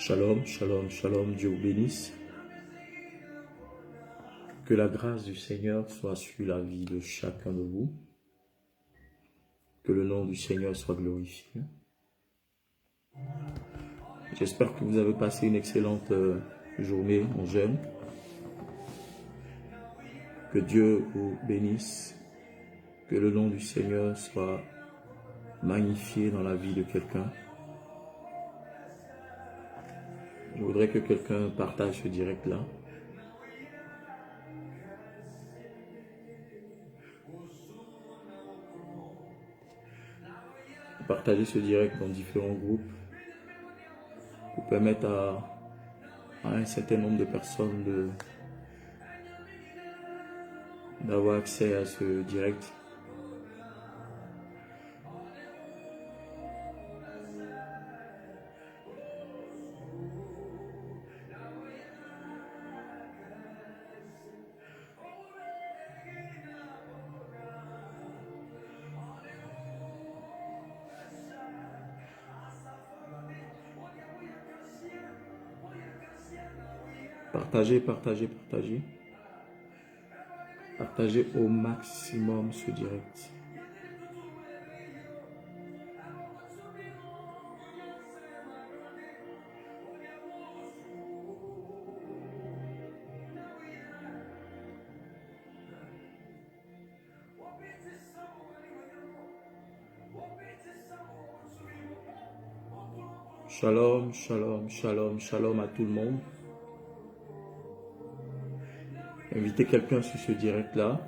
Shalom, shalom, shalom, Dieu vous bénisse. Que la grâce du Seigneur soit sur la vie de chacun de vous. Que le nom du Seigneur soit glorifié. J'espère que vous avez passé une excellente journée en jeûne. Que Dieu vous bénisse. Que le nom du Seigneur soit magnifié dans la vie de quelqu'un. Je voudrais que quelqu'un partage ce direct-là. Partagez ce direct dans différents groupes pour permettre à un certain nombre de personnes d'avoir accès à ce direct. Partagez, partagez, partagez. Partagez au maximum ce direct. Shalom, shalom, shalom, shalom à tout le monde. Invitez quelqu'un sur ce direct-là.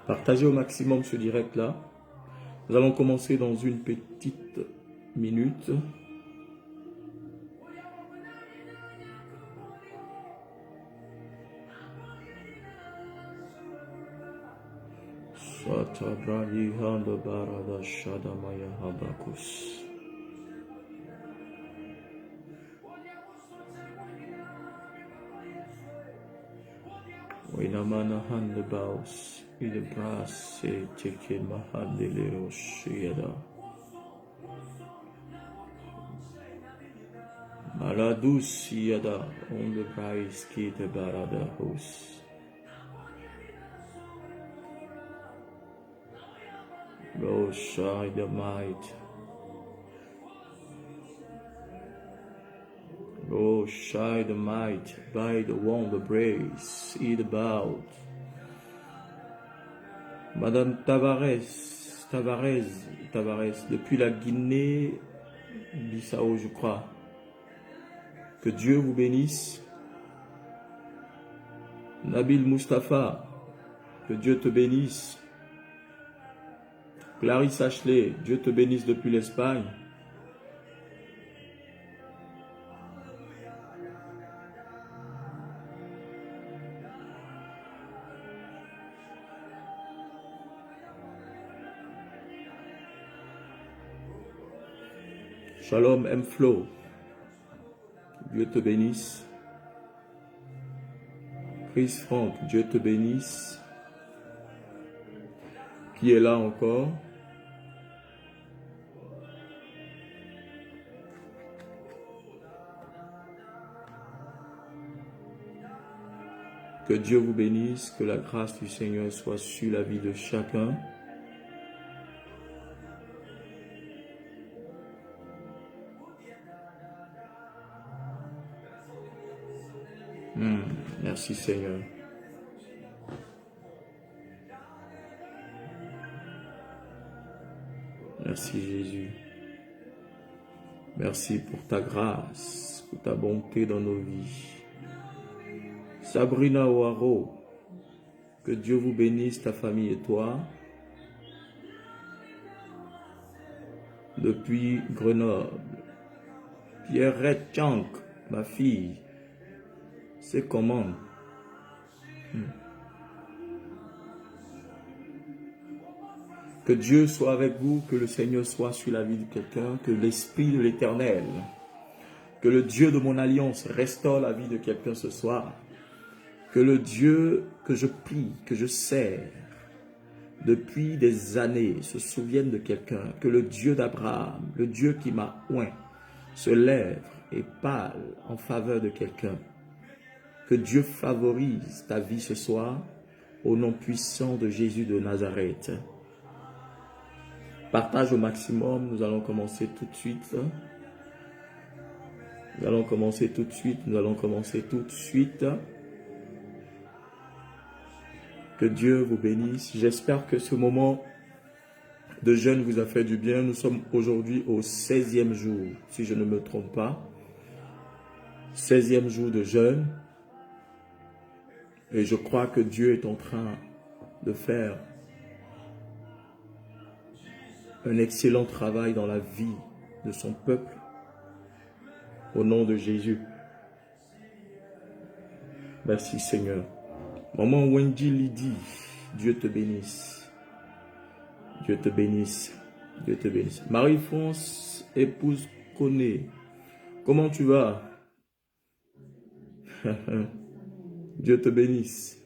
Partagez au maximum ce direct-là. Nous allons commencer dans une petite minute. Satabrali handa barada shadamaya habakus. Winamana handabaus. Il brasse teke mahandelero shiada. Maladus yada on the price ki de barada hos. Go shine the might. Go shine the might by the wonder brace. Eat about. Madame Tavares, depuis la Guinée-Bissau, je crois. Que Dieu vous bénisse. Nabil Mustafa, que Dieu te bénisse. Clarisse Ashley, Dieu te bénisse depuis l'Espagne. Shalom M. Flo, Dieu te bénisse. Chris Frank, Dieu te bénisse. Qui est là encore? Que Dieu vous bénisse, que la grâce du Seigneur soit sur la vie de chacun. Merci Seigneur. Merci Jésus. Merci pour ta grâce, pour ta bonté dans nos vies. Sabrina Ouaro, que Dieu vous bénisse, ta famille et toi. Depuis Grenoble. Pierrette Chank, ma fille, c'est comment? Que Dieu soit avec vous, que le Seigneur soit sur la vie de quelqu'un, que l'Esprit de l'Éternel, que le Dieu de mon alliance restaure la vie de quelqu'un ce soir. Que le Dieu que je prie, que je sers depuis des années se souvienne de quelqu'un. Que le Dieu d'Abraham, le Dieu qui m'a oint, se lève et parle en faveur de quelqu'un. Que Dieu favorise ta vie ce soir au nom puissant de Jésus de Nazareth. Partage au maximum, nous allons commencer tout de suite. Nous allons commencer tout de suite. Que Dieu vous bénisse. J'espère que ce moment de jeûne vous a fait du bien. Nous sommes aujourd'hui au 16e jour, si je ne me trompe pas. 16e jour de jeûne. Et je crois que Dieu est en train de faire un excellent travail dans la vie de son peuple. Au nom de Jésus. Merci Seigneur. Maman Wendy Lydie, Dieu te bénisse. Dieu te bénisse. Dieu te bénisse. Marie-France, épouse Koné, comment tu vas? Dieu te bénisse.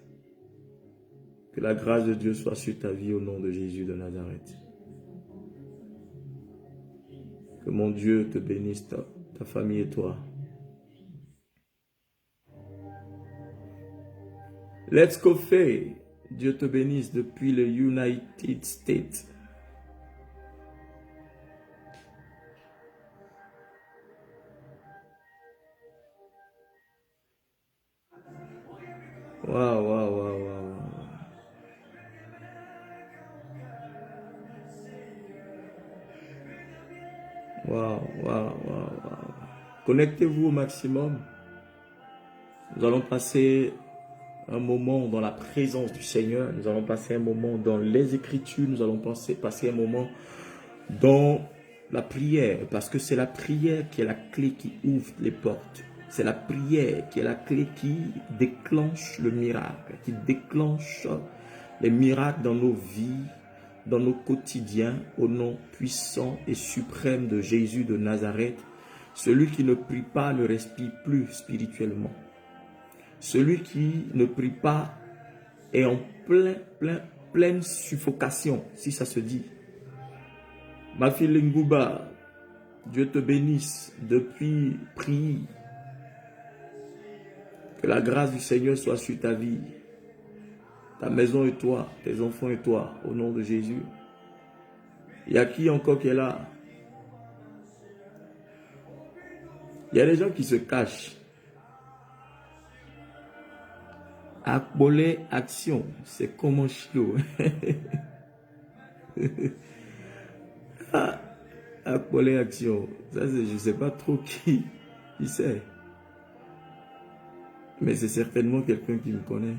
Que la grâce de Dieu soit sur ta vie au nom de Jésus de Nazareth. Que mon Dieu te bénisse, ta famille et toi. Let's go Faye, Dieu te bénisse depuis le United States. Waouh. Connectez-vous au maximum. Nous allons passer un moment dans la présence du Seigneur. Nous allons passer un moment dans les Écritures. Nous allons passer un moment dans la prière. Parce que c'est la prière qui est la clé qui ouvre les portes. C'est la prière qui est la clé qui déclenche le miracle. Qui déclenche les miracles dans nos vies, dans nos quotidiens. Au nom puissant et suprême de Jésus de Nazareth. Celui qui ne prie pas ne respire plus spirituellement. Celui qui ne prie pas est en pleine suffocation, si ça se dit. Ma fille Lingouba, Dieu te bénisse depuis prie. Que la grâce du Seigneur soit sur ta vie, ta maison et toi, tes enfants et toi, au nom de Jésus. Il y a qui encore qui est là? Il y a des gens qui se cachent. Akbolé action, c'est comment chilo. Akbolé action, ça c'est, je ne sais pas trop qui c'est. Mais c'est certainement quelqu'un qui me connaît.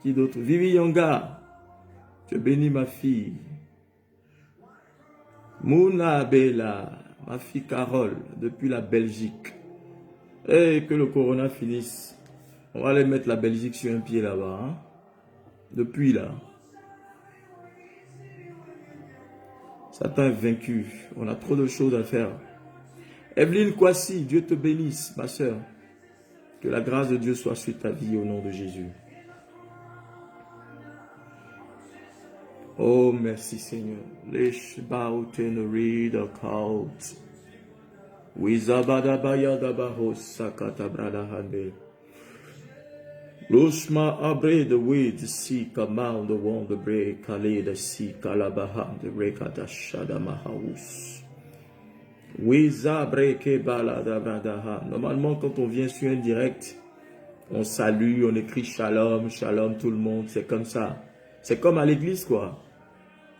Qui d'autre? Vivi Yonga, tu bénis ma fille. Mouna Bella, ma fille Carole, depuis la Belgique. Et que le corona finisse. On va aller mettre la Belgique sur un pied là-bas. Hein? Depuis là. Satan est vaincu. On a trop de choses à faire. Evelyne Kwasi, Dieu te bénisse, ma soeur. Que la grâce de Dieu soit sur ta vie au nom de Jésus. Oh, merci Seigneur. Wizabadabaya dabaho sakata bradahande. Lushma abre the way to see command the one the break kale the see kalabahan the rekata shada mahaus. Wizabre ke balada bradaha. Normalement, quand on vient sur un direct, on salue, on écrit shalom, shalom tout le monde, c'est comme ça. C'est comme à l'église quoi.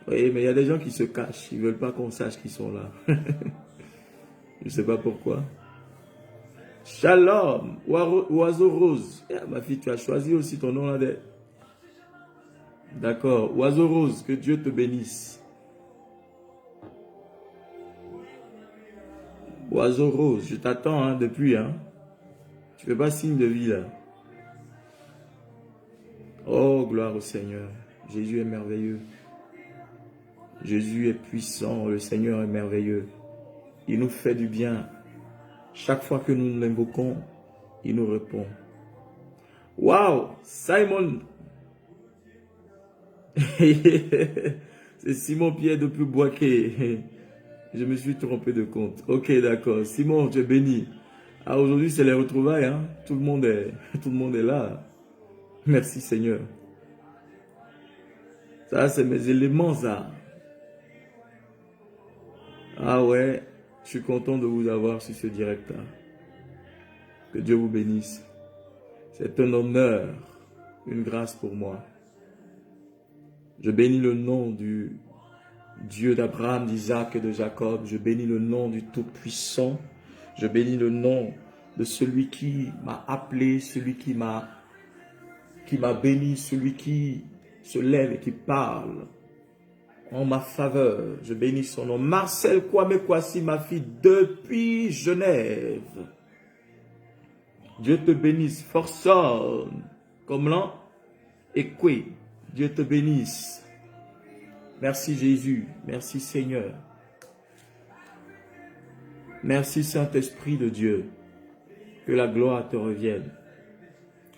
Oui, mais il y a des gens qui se cachent, ils veulent pas qu'on sache qu'ils sont là. Je sais pas pourquoi. Shalom, oiseau rose. Eh, ma fille, tu as choisi aussi ton nom là. D'accord, oiseau rose, que Dieu te bénisse. Oiseau rose, je t'attends hein, depuis. Hein. Tu fais pas signe de vie là. Oh, gloire au Seigneur. Jésus est merveilleux. Jésus est puissant, le Seigneur est merveilleux. Il nous fait du bien. Chaque fois que nous l'invoquons, il nous répond. Wow, Simon. C'est Simon-Pierre depuis Boaké. Je me suis trompé de compte. Ok, d'accord. Simon, tu es béni. Ah, aujourd'hui, c'est les retrouvailles. Hein? Tout le monde est là. Merci, Seigneur. Ça, c'est mes éléments, ça. Ah ouais, je suis content de vous avoir sur ce direct-là. Que Dieu vous bénisse. C'est un honneur, une grâce pour moi. Je bénis le nom du Dieu d'Abraham, d'Isaac et de Jacob. Je bénis le nom du Tout-Puissant. Je bénis le nom de celui qui m'a appelé, celui qui m'a béni, celui qui se lève et qui parle en ma faveur. Je bénis son nom. Marcel Kwame Kwasi, ma fille, depuis Genève. Dieu te bénisse. Forson, comme l'an et Kwe. Dieu te bénisse. Merci Jésus. Merci Seigneur. Merci Saint-Esprit de Dieu. Que la gloire te revienne.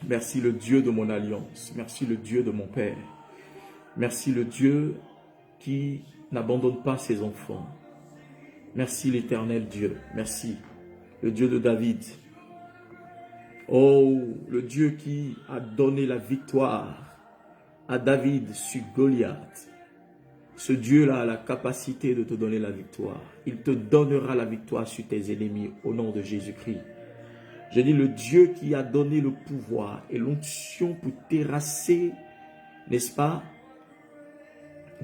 Merci le Dieu de mon alliance. Merci le Dieu de mon Père. Merci le Dieu qui n'abandonne pas ses enfants. Merci l'Éternel Dieu. Merci le Dieu de David. Oh, le Dieu qui a donné la victoire à David sur Goliath. Ce Dieu-là a la capacité de te donner la victoire. Il te donnera la victoire sur tes ennemis au nom de Jésus-Christ. Je dis le Dieu qui a donné le pouvoir et l'onction pour terrasser, n'est-ce pas,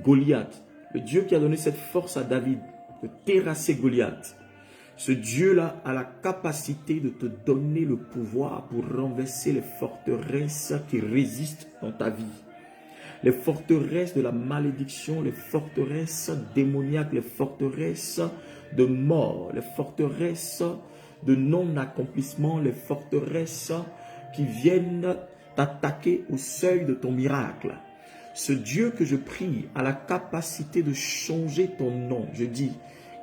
Goliath. Le Dieu qui a donné cette force à David de terrasser Goliath. Ce Dieu-là a la capacité de te donner le pouvoir pour renverser les forteresses qui résistent dans ta vie. Les forteresses de la malédiction, les forteresses démoniaques, les forteresses de mort, les forteresses de non-accomplissement, les forteresses qui viennent t'attaquer au seuil de ton miracle. Ce Dieu que je prie a la capacité de changer ton nom. Je dis,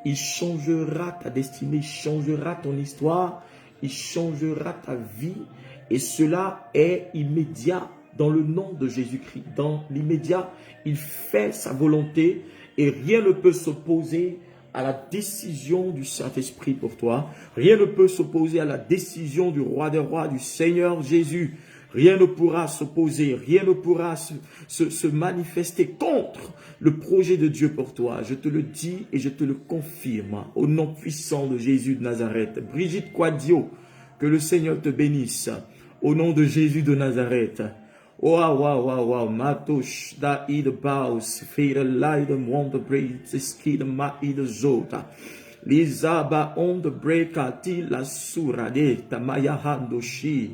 il changera ta destinée, il changera ton histoire, il changera ta vie et cela est immédiat. Dans le nom de Jésus-Christ, dans l'immédiat, il fait sa volonté et rien ne peut s'opposer à la décision du Saint-Esprit pour toi. Rien ne peut s'opposer à la décision du Roi des Rois, du Seigneur Jésus. Rien ne pourra s'opposer, rien ne pourra se manifester contre le projet de Dieu pour toi. Je te le dis et je te le confirme au nom puissant de Jésus de Nazareth. Brigitte Quadio, que le Seigneur te bénisse au nom de Jésus de Nazareth. Wow, Matush, da id baus, fere leiden, wonder break, skid ma id zota. Lizaba on the breaker, ti la surade, tamaya handoshi,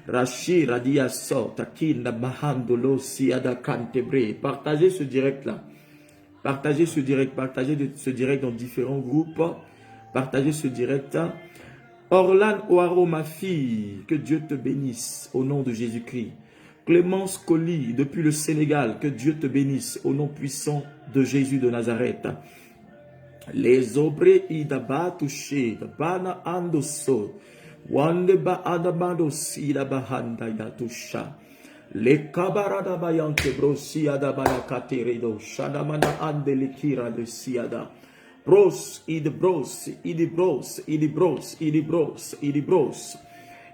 rashi radia sota, kinda mahandolo siada cantebre. Partagez ce direct là. Partagez ce direct dans différents groupes. Partagez ce direct. Orlan Oaro, ma fille, que Dieu te bénisse au nom de Jésus-Christ. Clémence Colli, depuis le Sénégal, que Dieu te bénisse au nom puissant de Jésus de Nazareth. Les obrés idaba touché, bana andoso, wande ba adabados idabahanda yatusha. Les kabarada bayante brosi adabana kateredo, shadamana andelikira de siada. Bros, idi bros, idi bros, idi bros, idi bros, idi bros.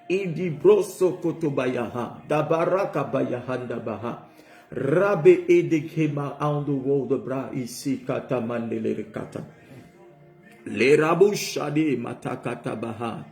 Idi broso kotobayaha, dabaraka bayahanda baha. Rabe edekema ando wo de bra ici katamandele kata. Le rabouchade matakata baha.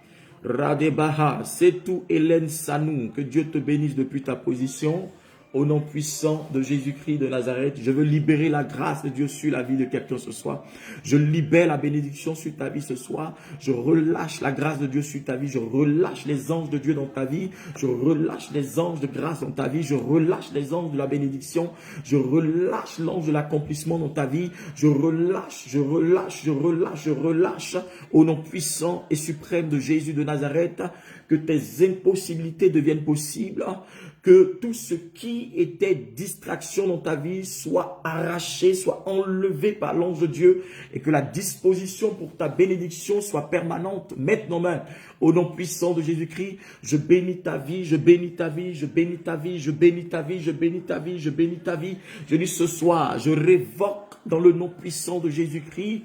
Radebaha, c'est tout Hélène Sanou, que Dieu te bénisse depuis ta position. Au nom puissant de Jésus-Christ de Nazareth, je veux libérer la grâce de Dieu sur la vie de quelqu'un ce soir. Je libère la bénédiction sur ta vie ce soir. Je relâche la grâce de Dieu sur ta vie. Je relâche les anges de Dieu dans ta vie. Je relâche les anges de grâce dans ta vie. Je relâche les anges de la bénédiction. Je relâche l'ange de l'accomplissement dans ta vie. Je relâche, je relâche, je relâche, je relâche. Au nom puissant et suprême de Jésus de Nazareth, que tes impossibilités deviennent possibles. Que tout ce qui était distraction dans ta vie soit arraché, soit enlevé par l'ange de Dieu et que la disposition pour ta bénédiction soit permanente maintenant même. Au nom puissant de Jésus-Christ, je bénis ta vie, je bénis ta vie, je bénis ta vie, je bénis ta vie, je bénis ta vie, je bénis ta vie. Je dis ce soir, je révoque dans le nom puissant de Jésus-Christ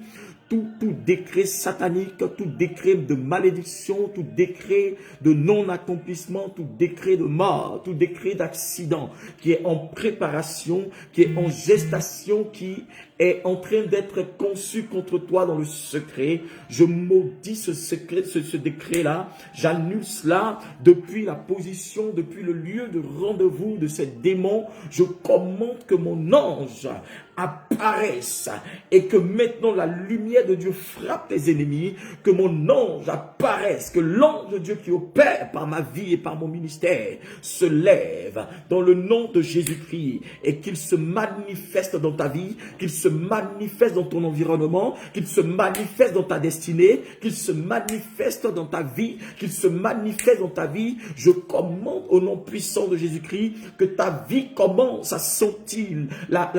tout décret satanique, tout décret de malédiction, tout décret de non-accomplissement, tout décret de mort, tout décret d'accident qui est en préparation, qui est en gestation, qui est en train d'être conçu contre toi dans le secret. Je maudis ce secret, ce décret-là. J'annule cela depuis la position, depuis le lieu de rendez-vous de ces démons. Je commande que mon ange apparaisse et que maintenant la lumière de Dieu frappe tes ennemis, que mon ange apparaisse, que l'ange de Dieu qui opère par ma vie et par mon ministère se lève dans le nom de Jésus-Christ et qu'il se manifeste dans ta vie, qu'il se manifeste dans ton environnement, qu'il se manifeste dans ta destinée, qu'il se manifeste dans ta vie, qu'il se manifeste dans ta vie. Je commande au nom puissant de Jésus-Christ que ta vie commence à sentir la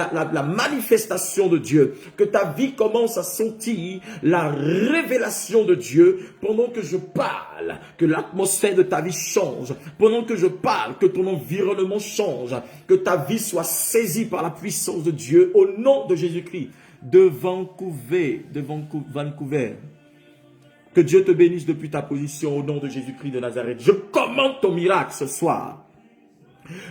manifestation de Dieu, que ta vie commence à sentir la révélation de Dieu pendant que je parle, que l'atmosphère de ta vie change, pendant que je parle, que ton environnement change, que ta vie soit saisie par la puissance de Dieu au nom de Jésus-Christ. De Vancouver. Que Dieu te bénisse depuis ta position au nom de Jésus-Christ de Nazareth. Je commande ton miracle ce soir.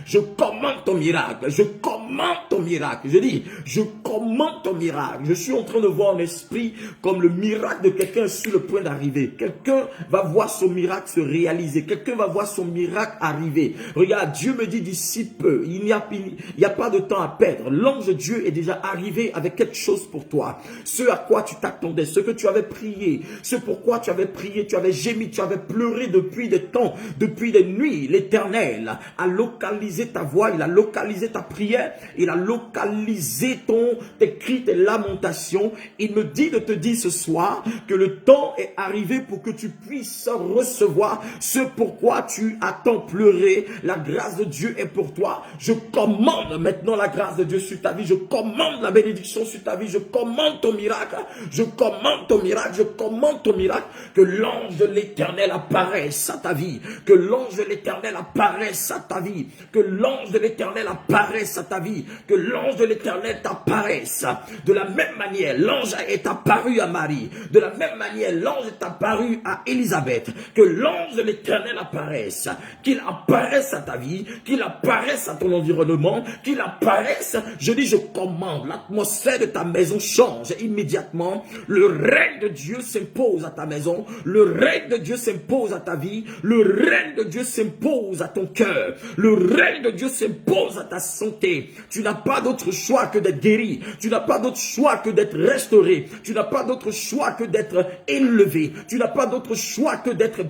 Je commande ton miracle, je commande ton miracle, je dis, je commande ton miracle. Je suis en train de voir en esprit comme le miracle de quelqu'un sur le point d'arriver. Quelqu'un va voir son miracle se réaliser, quelqu'un va voir son miracle arriver. Regarde, Dieu me dit d'ici peu, il n'y a pas de temps à perdre. L'ange de Dieu est déjà arrivé avec quelque chose pour toi. Ce à quoi tu t'attendais, ce que tu avais prié, ce pourquoi tu avais prié, tu avais gémi, tu avais pleuré depuis des temps, depuis des nuits. L'Éternel a localisé ta voix, il a localisé ta prière, il a localisé tes cris, tes lamentations. Il me dit de te dire ce soir que le temps est arrivé pour que tu puisses recevoir ce pourquoi tu as tant pleuré. La grâce de Dieu est pour toi. Je commande maintenant la grâce de Dieu sur ta vie. Je commande la bénédiction sur ta vie. Je commande ton miracle. Je commande ton miracle. Je commande ton miracle. Que l'ange de l'Éternel apparaisse à ta vie. Que l'ange de l'Éternel apparaisse à ta vie. Que l'ange de l'Éternel apparaisse à ta vie. Que l'ange de l'Éternel t'apparaisse. De la même manière, l'ange est apparu à Marie. De la même manière, l'ange est apparu à Élisabeth. Que l'ange de l'Éternel apparaisse. Qu'il apparaisse à ta vie. Qu'il apparaisse à ton environnement. Qu'il apparaisse. Je dis, je commande. L'atmosphère de ta maison change immédiatement. Le règne de Dieu s'impose à ta maison. Le règne de Dieu s'impose à ta vie. Le règne de Dieu s'impose à ton cœur. Le règne de Dieu s'impose à ta santé. Tu n'as pas d'autre choix que d'être guéri. Tu n'as pas d'autre choix que d'être restauré. Tu n'as pas d'autre choix que d'être élevé. Tu n'as pas d'autre choix que d'être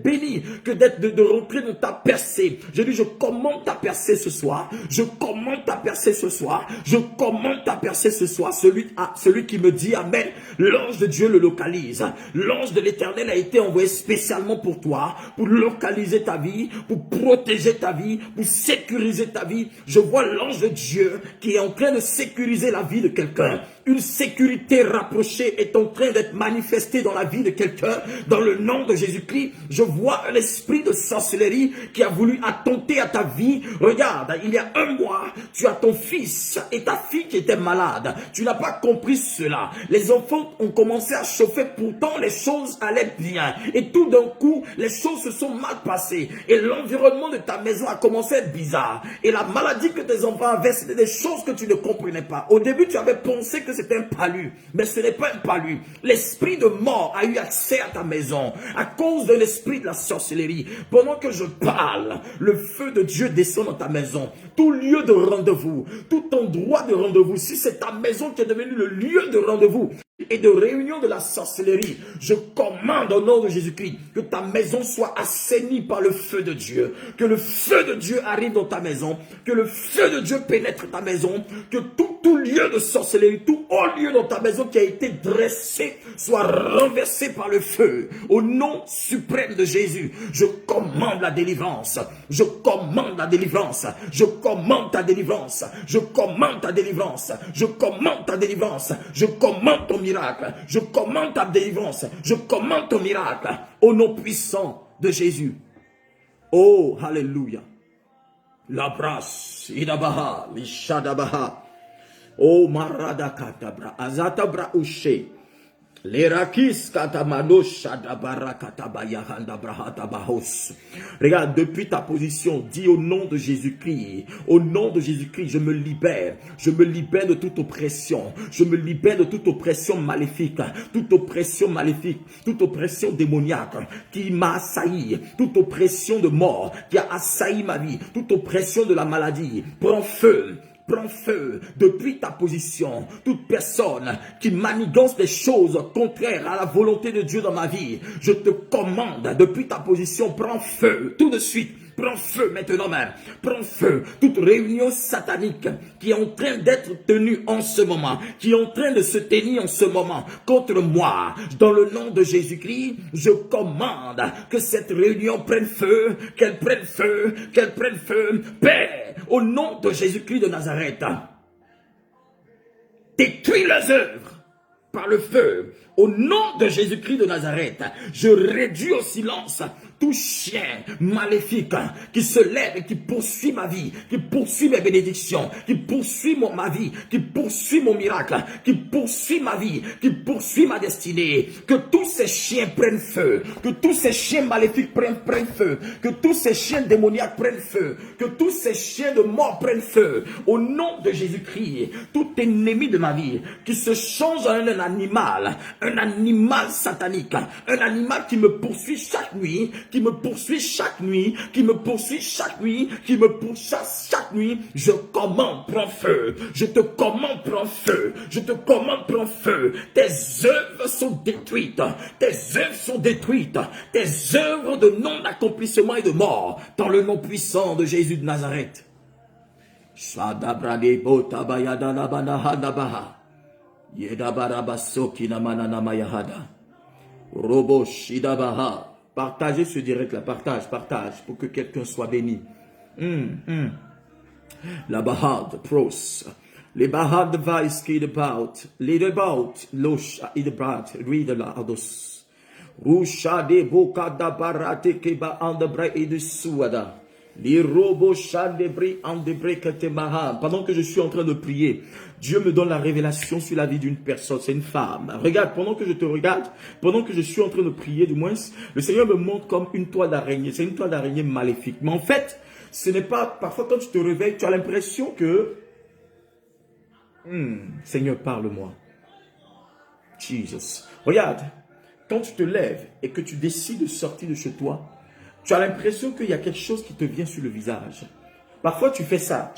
béni, que de rentrer dans ta percée. Je dis, je commande ta percée ce soir. Je commande ta percée ce soir. Je commande ta percée ce soir. Celui qui me dit amen, l'ange de Dieu le localise. L'ange de l'Éternel a été envoyé spécialement pour toi, pour localiser ta vie, pour protéger ta vie, pour sécuriser ta vie. Je vois l'ange de Dieu qui est en train de sécuriser la vie de quelqu'un. Une sécurité rapprochée est en train d'être manifestée dans la vie de quelqu'un. Dans le nom de Jésus-Christ, je vois un esprit de sorcellerie qui a voulu attenter à ta vie. Regarde, il y a un mois, tu as ton fils et ta fille qui étaient malades. Tu n'as pas compris cela. Les enfants ont commencé à chauffer, pourtant les choses allaient bien. Et tout d'un coup, les choses se sont mal passées. Et l'environnement de ta maison a commencé à être bizarre. Et la maladie que tes enfants avaient, c'était des choses que tu ne comprenais pas. Au début, tu avais pensé que c'était un palu, mais ce n'est pas un palu. L'esprit de mort a eu accès à ta maison à cause de l'esprit de la sorcellerie. Pendant que je parle, le feu de Dieu descend dans ta maison. Tout lieu de rendez-vous, tout endroit de rendez-vous, si c'est ta maison qui est devenue le lieu de rendez-vous et de réunion de la sorcellerie, je commande au nom de Jésus-Christ que ta maison soit assainie par le feu de Dieu, que le feu de Dieu arrive dans ta maison, que le feu de Dieu pénètre ta maison, que tout lieu de sorcellerie, tout haut lieu dans ta maison qui a été dressé soit renversé par le feu. Au nom suprême de Jésus, je commande la délivrance, je commande la délivrance, je commande ta délivrance, je commande ta délivrance, je commande ta délivrance, je commande ton miracle, je commande ta délivrance, je commande ton miracle, au nom puissant de Jésus. Oh, alléluia. La brasse, idabaha, lishadabaha. Oh, maradakatabra, azatabra ushe. Regarde, depuis ta position, dis au nom de Jésus-Christ, au nom de Jésus-Christ, je me libère de toute oppression, je me libère de toute oppression maléfique, toute oppression démoniaque qui m'a assailli, toute oppression de mort qui a assailli ma vie, toute oppression de la maladie. Prends feu. Prends feu depuis ta position. Toute personne qui manigance des choses contraires à la volonté de Dieu dans ma vie, je te commande depuis ta position, prends feu tout de suite. Prends feu maintenant même. Prends feu. Toute réunion satanique qui est en train d'être tenue en ce moment, qui est en train de se tenir en ce moment contre moi, dans le nom de Jésus-Christ, je commande que cette réunion prenne feu, qu'elle prenne feu, qu'elle prenne feu. Père, au nom de Jésus-Christ de Nazareth, détruis les œuvres par le feu. Au nom de Jésus-Christ de Nazareth, je réduis au silence tout chien maléfique qui se lève et qui poursuit ma vie, qui poursuit mes bénédictions, qui poursuit ma vie, qui poursuit mon miracle, qui poursuit ma vie, qui poursuit ma destinée. Que tous ces chiens prennent feu, que tous ces chiens maléfiques prennent feu, que tous ces chiens démoniaques prennent feu, que tous ces chiens de mort prennent feu. Au nom de Jésus-Christ, tout ennemi de ma vie qui se change en un animal satanique, un animal qui me poursuit chaque nuit, qui me poursuit chaque nuit, qui me poursuit chaque nuit, qui me pourchasse chaque nuit, je commande, prends feu. Je te commande, prends feu. Je te commande, prends feu. Tes œuvres sont détruites. Tes œuvres sont détruites. Tes œuvres de non-accomplissement et de mort, dans le nom puissant de Jésus de Nazareth. Shadabrade botabayada labanahanabaha. Yedabarabasoki namananamayahada. Robo shidabaha. Partagez ce direct là, partage pour que quelqu'un soit béni. La bahad pros. Les bahad vice qui about. Les about. Losh idebrat. Read la ados. Rusha de boka da barate keba andebre et de suada. Les robots chandebri andebre ketemaha. Pendant que je suis en train de prier, Dieu me donne la révélation sur la vie d'une personne. C'est une femme. Regarde, pendant que je te regarde, pendant que je suis en train de prier, du moins, le Seigneur me montre comme une toile d'araignée. C'est une toile d'araignée maléfique. Mais en fait, ce n'est pas... Parfois, quand tu te réveilles, tu as l'impression que... Seigneur, parle-moi. Jesus. Regarde, quand tu te lèves et que tu décides de sortir de chez toi, tu as l'impression qu'il y a quelque chose qui te vient sur le visage. Parfois, tu fais ça.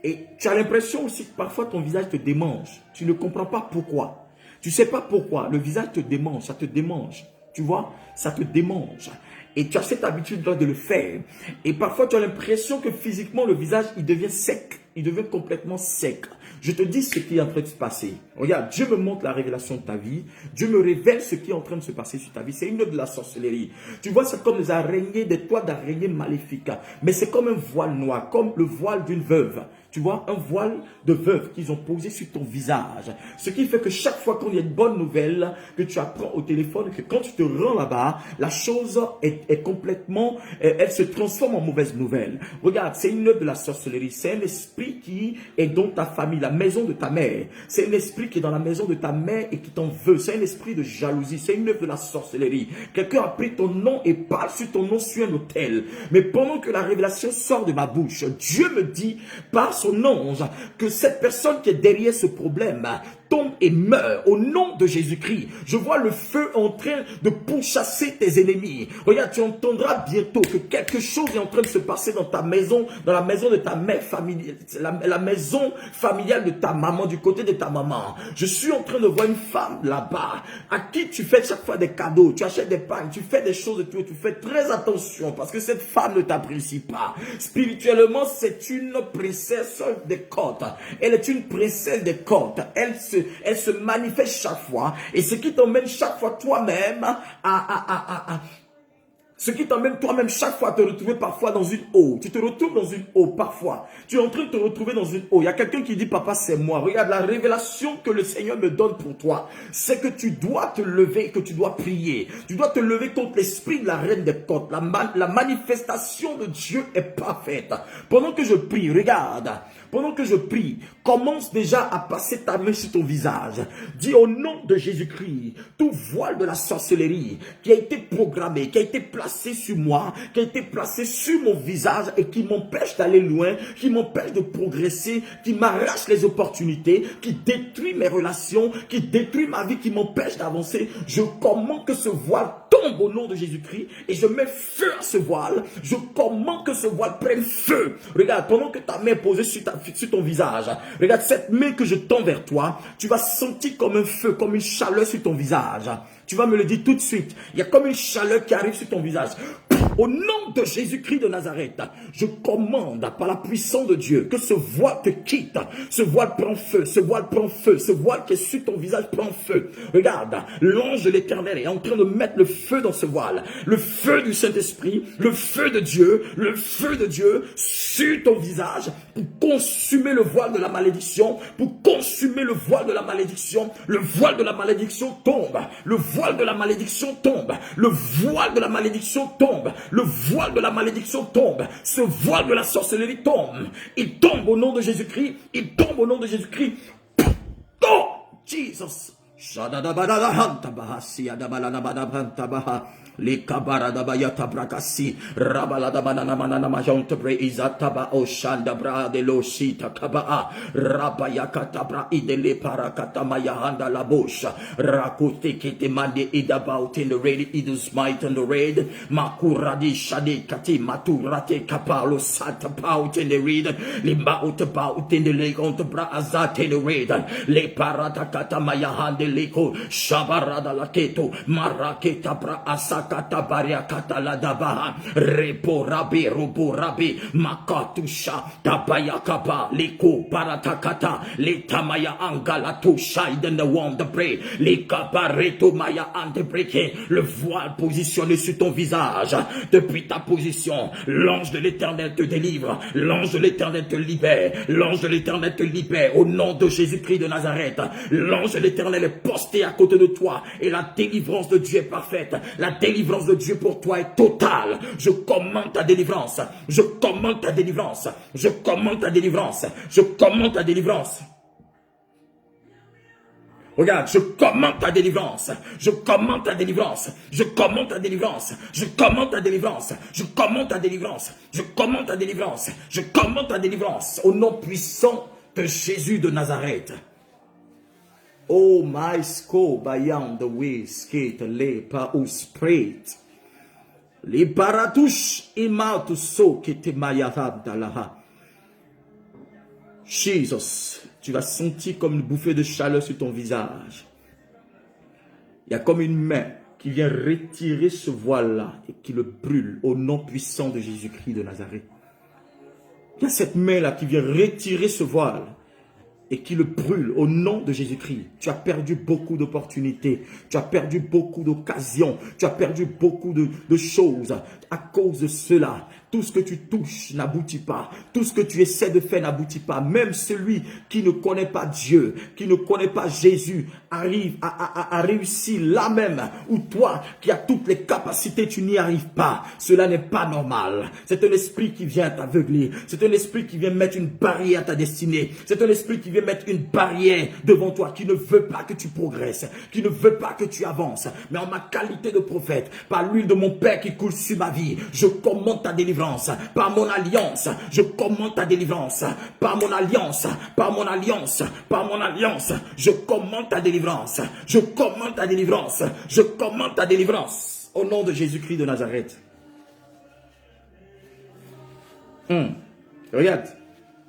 Et tu as l'impression aussi que parfois ton visage te démange. Tu ne comprends pas pourquoi. Tu ne sais pas pourquoi. Le visage te démange, ça te démange. Tu vois, ça te démange. Et tu as cette habitude-là de le faire. Et parfois, tu as l'impression que physiquement, le visage, il devient sec. Il devient complètement sec. Je te dis ce qui est en train de se passer. Regarde, Dieu me montre la révélation de ta vie. Dieu me révèle ce qui est en train de se passer sur ta vie. C'est une œuvre de la sorcellerie. Tu vois, c'est comme des araignées, des toiles d'araignées maléfiques. Mais c'est comme un voile noir, comme le voile d'une veuve. Tu vois, un voile de veuve qu'ils ont posé sur ton visage. Ce qui fait que chaque fois qu'il y a une bonne nouvelle que tu apprends au téléphone, que quand tu te rends là-bas, la chose est complètement, elle se transforme en mauvaise nouvelle. Regarde, c'est une œuvre de la sorcellerie. C'est un esprit qui est dans ta famille, la maison de ta mère. C'est un esprit qui est dans la maison de ta mère et qui t'en veut. C'est un esprit de jalousie. C'est une œuvre de la sorcellerie. Quelqu'un a pris ton nom et parle sur ton nom sur un autel. Mais pendant que la révélation sort de ma bouche, Dieu me dit par son ange que cette personne qui est derrière ce problème tombe et meurt au nom de Jésus-Christ. Je vois le feu en train de pourchasser tes ennemis. Regarde, tu entendras bientôt que quelque chose est en train de se passer dans ta maison, dans la maison de ta mère familiale, la maison familiale de ta maman, du côté de ta maman. Je suis en train de voir une femme là-bas à qui tu fais chaque fois des cadeaux, tu achètes des pagnes, tu fais des choses et tout, tu fais très attention parce que cette femme ne t'apprécie pas. Spirituellement, c'est une princesse des côtes. Elle est une princesse des côtes. Elle se manifeste chaque fois. Et ce qui t'emmène chaque fois toi-même ce qui t'emmène toi-même chaque fois à te retrouver parfois dans une eau. Tu te retrouves dans une eau parfois. Tu es en train de te retrouver dans une eau. Il y a quelqu'un qui dit, papa, c'est moi. Regarde, la révélation que le Seigneur me donne pour toi, c'est que tu dois te lever, que tu dois prier. Tu dois te lever contre l'esprit de la reine des côtes. La manifestation de Dieu est parfaite. Pendant que je prie, regarde. Pendant que je prie, commence déjà à passer ta main sur ton visage. Dis au nom de Jésus-Christ, tout voile de la sorcellerie qui a été programmé, qui a été placé sur moi, qui a été placé sur mon visage et qui m'empêche d'aller loin, qui m'empêche de progresser, qui m'arrache les opportunités, qui détruit mes relations, qui détruit ma vie, qui m'empêche d'avancer. Je commande que ce voile tombe au nom de Jésus-Christ et je mets feu à ce voile. Je commande que ce voile prenne feu. Regarde, pendant que ta main est posée sur ton visage, regarde cette main que je tends vers toi, tu vas sentir comme un feu, comme une chaleur sur ton visage. Tu vas me le dire tout de suite. Il y a comme une chaleur qui arrive sur ton visage. Au nom de Jésus-Christ de Nazareth, je commande par la puissance de Dieu que ce voile te quitte. Ce voile prend feu, ce voile prend feu, ce voile qui est sur ton visage prend feu. Regarde, l'ange de l'Éternel est en train de mettre le feu dans ce voile. Le feu du Saint-Esprit, le feu de Dieu sur ton visage pour consumer le voile de la malédiction, pour consumer le voile de la malédiction. Le voile de la malédiction tombe. Le voile de la malédiction tombe. Le voile de la malédiction tombe. Le voile de la malédiction tombe. Ce voile de la sorcellerie tombe. Il tombe au nom de Jésus-Christ. Il tombe au nom de Jésus-Christ. Oh, Jesus. Les kabaradabaya brakasi rabalada banana manana majante bre izataba oshanda bra de loshita kabaa rabaya katabra idele parakata mayahanda la bosha rakuti kiti mande idabout in the red idus might on the red makuradi shade kati maturate kapalo sat about in the red limba out about in the lake on the bra azat in the red le parata kata mayahande leko shabarada laketo maraketa bra asa kata baria kata la dabaha repo rabi rubu rabi makatusha tabaya kaba liko paratakata le tamaya angala to shine in the warm the bread le kabareto maya ante breke le voile positionné sur ton visage depuis ta position. L'ange de l'Éternel te délivre, l'ange de l'Éternel te libère, l'ange de l'Éternel te libère au nom de Jésus-Christ de Nazareth. L'ange de l'Éternel est posté à côté de toi et la délivrance de Dieu est parfaite. La délivrance de Dieu pour toi est totale. Je commande ta délivrance. Je commande ta délivrance. Je commande ta délivrance. Je commande ta délivrance. Regarde, je commande ta délivrance. Je commande ta délivrance. Je commande ta délivrance. Je commande ta délivrance. Je commande ta délivrance. Je commande ta délivrance. Je commande ta délivrance. Au nom puissant de Jésus de Nazareth. Oh my sko bayan the way skate le pa uspret. Li paratouche imautu so qui te mayatadalaha. Jesus, tu vas sentir comme une bouffée de chaleur sur ton visage. Il y a comme une main qui vient retirer ce voile-là et qui le brûle au nom puissant de Jésus-Christ de Nazareth. Il y a cette main-là qui vient retirer ce voile et qui le brûle au nom de Jésus-Christ. Tu as perdu beaucoup d'opportunités, tu as perdu beaucoup d'occasions, tu as perdu beaucoup de choses à cause de cela. Tout ce que tu touches n'aboutit pas. Tout ce que tu essaies de faire n'aboutit pas. Même celui qui ne connaît pas Dieu, qui ne connaît pas Jésus, arrive à réussir là même où toi, qui as toutes les capacités, tu n'y arrives pas. Cela n'est pas normal. C'est un esprit qui vient t'aveugler. C'est un esprit qui vient mettre une barrière à ta destinée. C'est un esprit qui vient mettre une barrière devant toi, qui ne veut pas que tu progresses, qui ne veut pas que tu avances. Mais en ma qualité de prophète, par l'huile de mon Père qui coule sur ma vie, je commande ta délivrance. Par mon alliance, je commande ta délivrance. Par mon alliance, par mon alliance, par mon alliance, je commande ta délivrance. Je commande ta délivrance. Je commande ta délivrance. Au nom de Jésus-Christ de Nazareth. Regarde.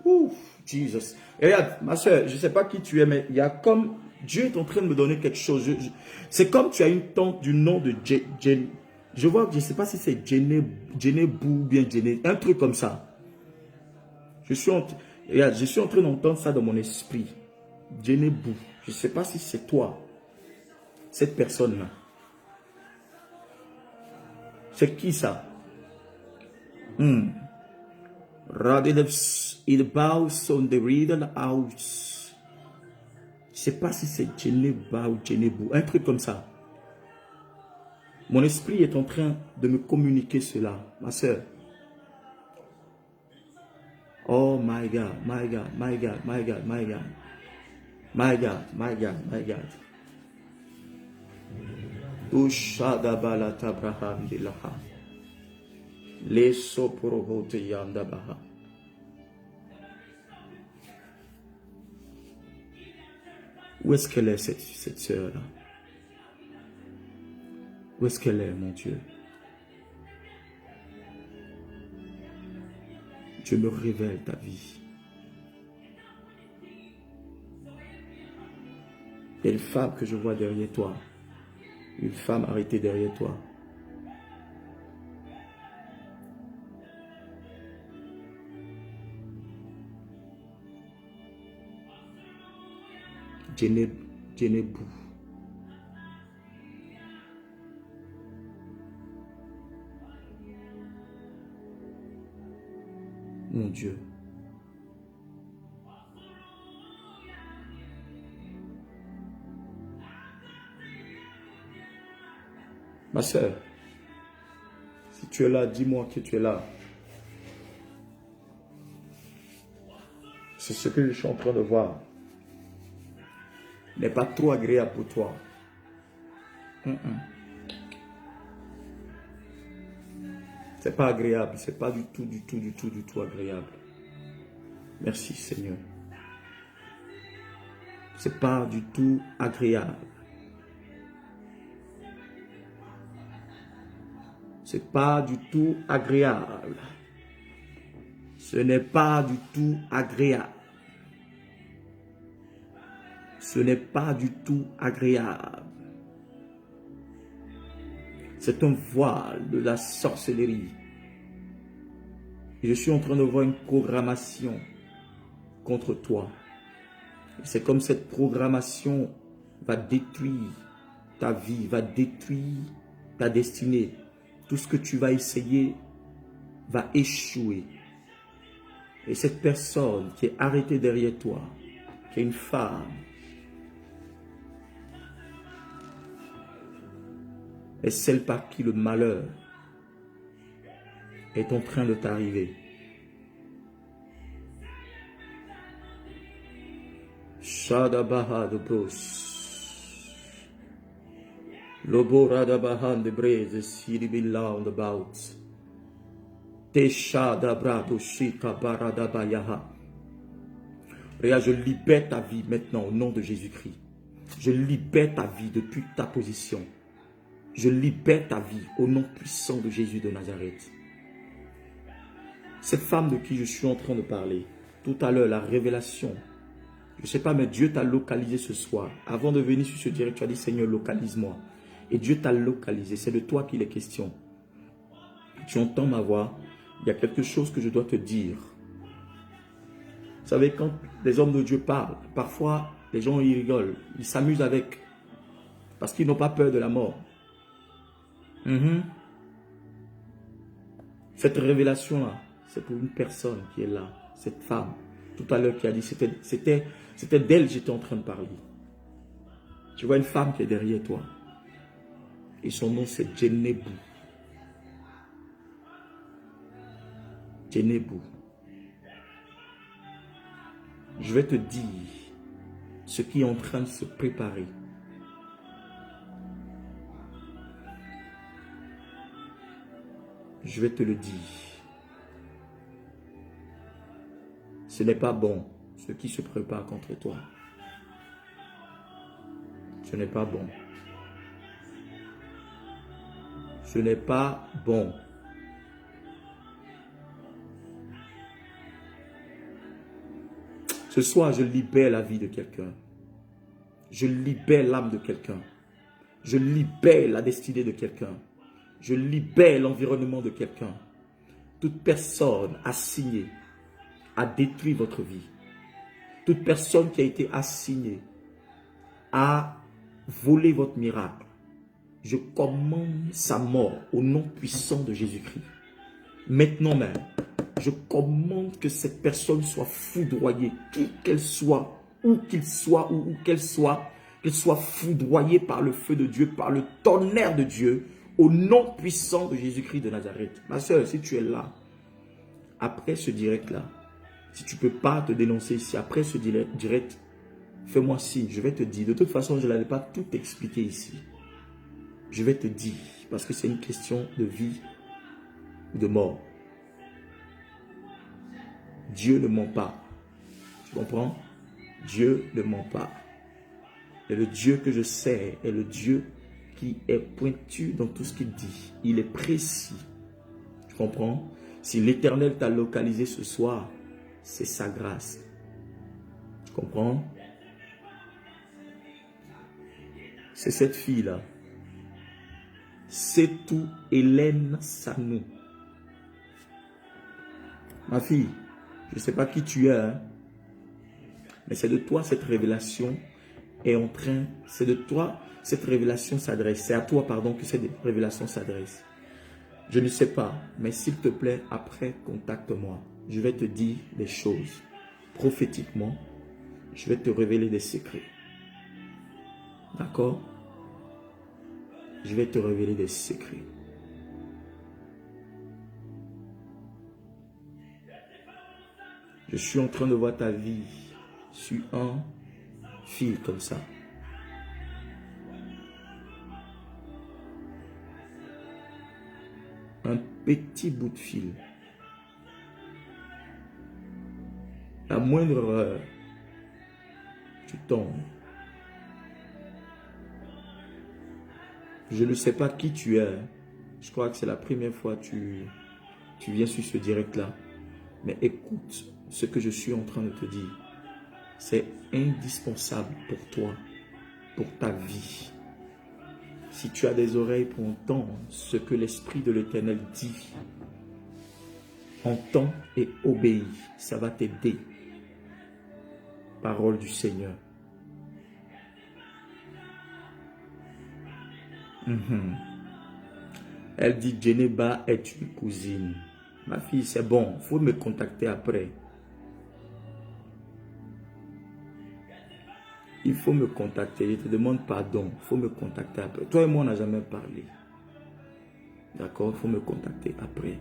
Ouf, Jesus. Regarde, ma soeur, je ne sais pas qui tu es, mais il y a comme... Dieu est en train de me donner quelque chose. C'est comme tu as une tante du nom de je vois, je ne sais pas si c'est Djenebou ou bien Djene, un truc comme ça. Je suis en train d'entendre ça dans mon esprit. Djenebou. Je ne sais pas si c'est toi, cette personne-là. C'est qui ça? It bows on the riddle house. Je ne sais pas si c'est Djeneba ou Djenebou, un truc comme ça. Mon esprit est en train de me communiquer cela, ma soeur. Oh my God, my God, my God, my God, my God. My God, my God, my God. Ushadabala tabraham dilaha. Leso porovote yandabaha. Où est-ce qu'elle est, cette sœur-là? Où est-ce qu'elle est, mon Dieu? Dieu me révèle ta vie. Il y a une femme que je vois derrière toi. Une femme arrêtée derrière toi. Djenebou. Mon Dieu. Ma soeur, si tu es là, dis-moi que tu es là. C'est ce que je suis en train de voir. N'est pas trop agréable pour toi. C'est pas agréable, c'est pas du tout agréable. Merci Seigneur. C'est pas du tout agréable. C'est pas du tout agréable. Ce n'est pas du tout agréable. Ce n'est pas du tout agréable. C'est un voile de la sorcellerie. Et je suis en train de voir une programmation contre toi. C'est comme cette programmation va détruire ta vie, va détruire ta destinée. Tout ce que tu vas essayer va échouer. Et cette personne qui est arrêtée derrière toi, qui est une femme, est celle par qui le malheur est en train de t'arriver. Shadabaha de Bruce. Lobo Radabahan de Braise, Siribilla on the bout. Teshadabrado Shika Baradabayaha. Regarde, je libère ta vie maintenant au nom de Jésus-Christ. Je libère ta vie depuis ta position. Je libère ta vie au nom puissant de Jésus de Nazareth. Cette femme de qui je suis en train de parler, tout à l'heure, la révélation, je ne sais pas, mais Dieu t'a localisé ce soir. Avant de venir sur ce direct, tu as dit, Seigneur, localise-moi. Et Dieu t'a localisé, c'est de toi qu'il est question. Tu entends ma voix, il y a quelque chose que je dois te dire. Vous savez, quand les hommes de Dieu parlent, parfois, les gens ils rigolent, ils s'amusent avec, parce qu'ils n'ont pas peur de la mort. C'est Cette révélation-là, c'est pour une personne qui est là, cette femme, tout à l'heure qui a dit, c'était d'elle que j'étais en train de parler. Tu vois une femme qui est derrière toi. Et son nom, c'est Djenebou. Djenebou. Je vais te dire ce qui est en train de se préparer. Je vais te le dire. Ce n'est pas bon, ce qui se prépare contre toi. Ce n'est pas bon. Ce n'est pas bon. Ce soir, je libère la vie de quelqu'un. Je libère l'âme de quelqu'un. Je libère la destinée de quelqu'un. Je libère l'environnement de quelqu'un. Toute personne assignée à détruire votre vie. Toute personne qui a été assignée à voler votre miracle. Je commande sa mort au nom puissant de Jésus-Christ. Maintenant même, je commande que cette personne soit foudroyée, qui qu'elle soit, où qu'il soit, ou où qu'elle soit foudroyée par le feu de Dieu, par le tonnerre de Dieu, au nom puissant de Jésus-Christ de Nazareth. Ma soeur, si tu es là, après ce direct-là, si tu ne peux pas te dénoncer ici, après ce direct, fais-moi signe, je vais te dire. De toute façon, je n'allais pas tout expliquer ici. Je vais te dire, parce que c'est une question de vie ou de mort. Dieu ne ment pas. Tu comprends? Dieu ne ment pas. Et le Dieu que je sers est le Dieu qui est pointu dans tout ce qu'il dit. Il est précis. Tu comprends? Si l'Éternel t'a localisé ce soir, c'est sa grâce. Tu comprends? C'est cette fille-là. C'est tout Hélène Sanou. Ma fille, je ne sais pas qui tu es, hein, mais c'est de toi cette révélation est en train, c'est de toi cette révélation s'adresse. C'est à toi, pardon, que cette révélation s'adresse. Je ne sais pas, mais s'il te plaît, après, contacte-moi. Je vais te dire des choses prophétiquement. Je vais te révéler des secrets. D'accord? Je vais te révéler des secrets. Je suis en train de voir ta vie sur un fil comme ça. Un petit bout de fil. La moindre erreur, tu tombes. Je ne sais pas qui tu es. Je crois que c'est la première fois que tu viens sur ce direct-là. Mais écoute ce que je suis en train de te dire. C'est indispensable pour toi, pour ta vie. Si tu as des oreilles pour entendre ce que l'Esprit de l'Éternel dit, entends et obéis. Ça va t'aider. Parole du Seigneur. Elle dit, Djeneba est une cousine. Ma fille, c'est bon, il faut me contacter après. Il faut me contacter, je te demande pardon, il faut me contacter après. Toi et moi, on n'a jamais parlé. D'accord, il faut me contacter après.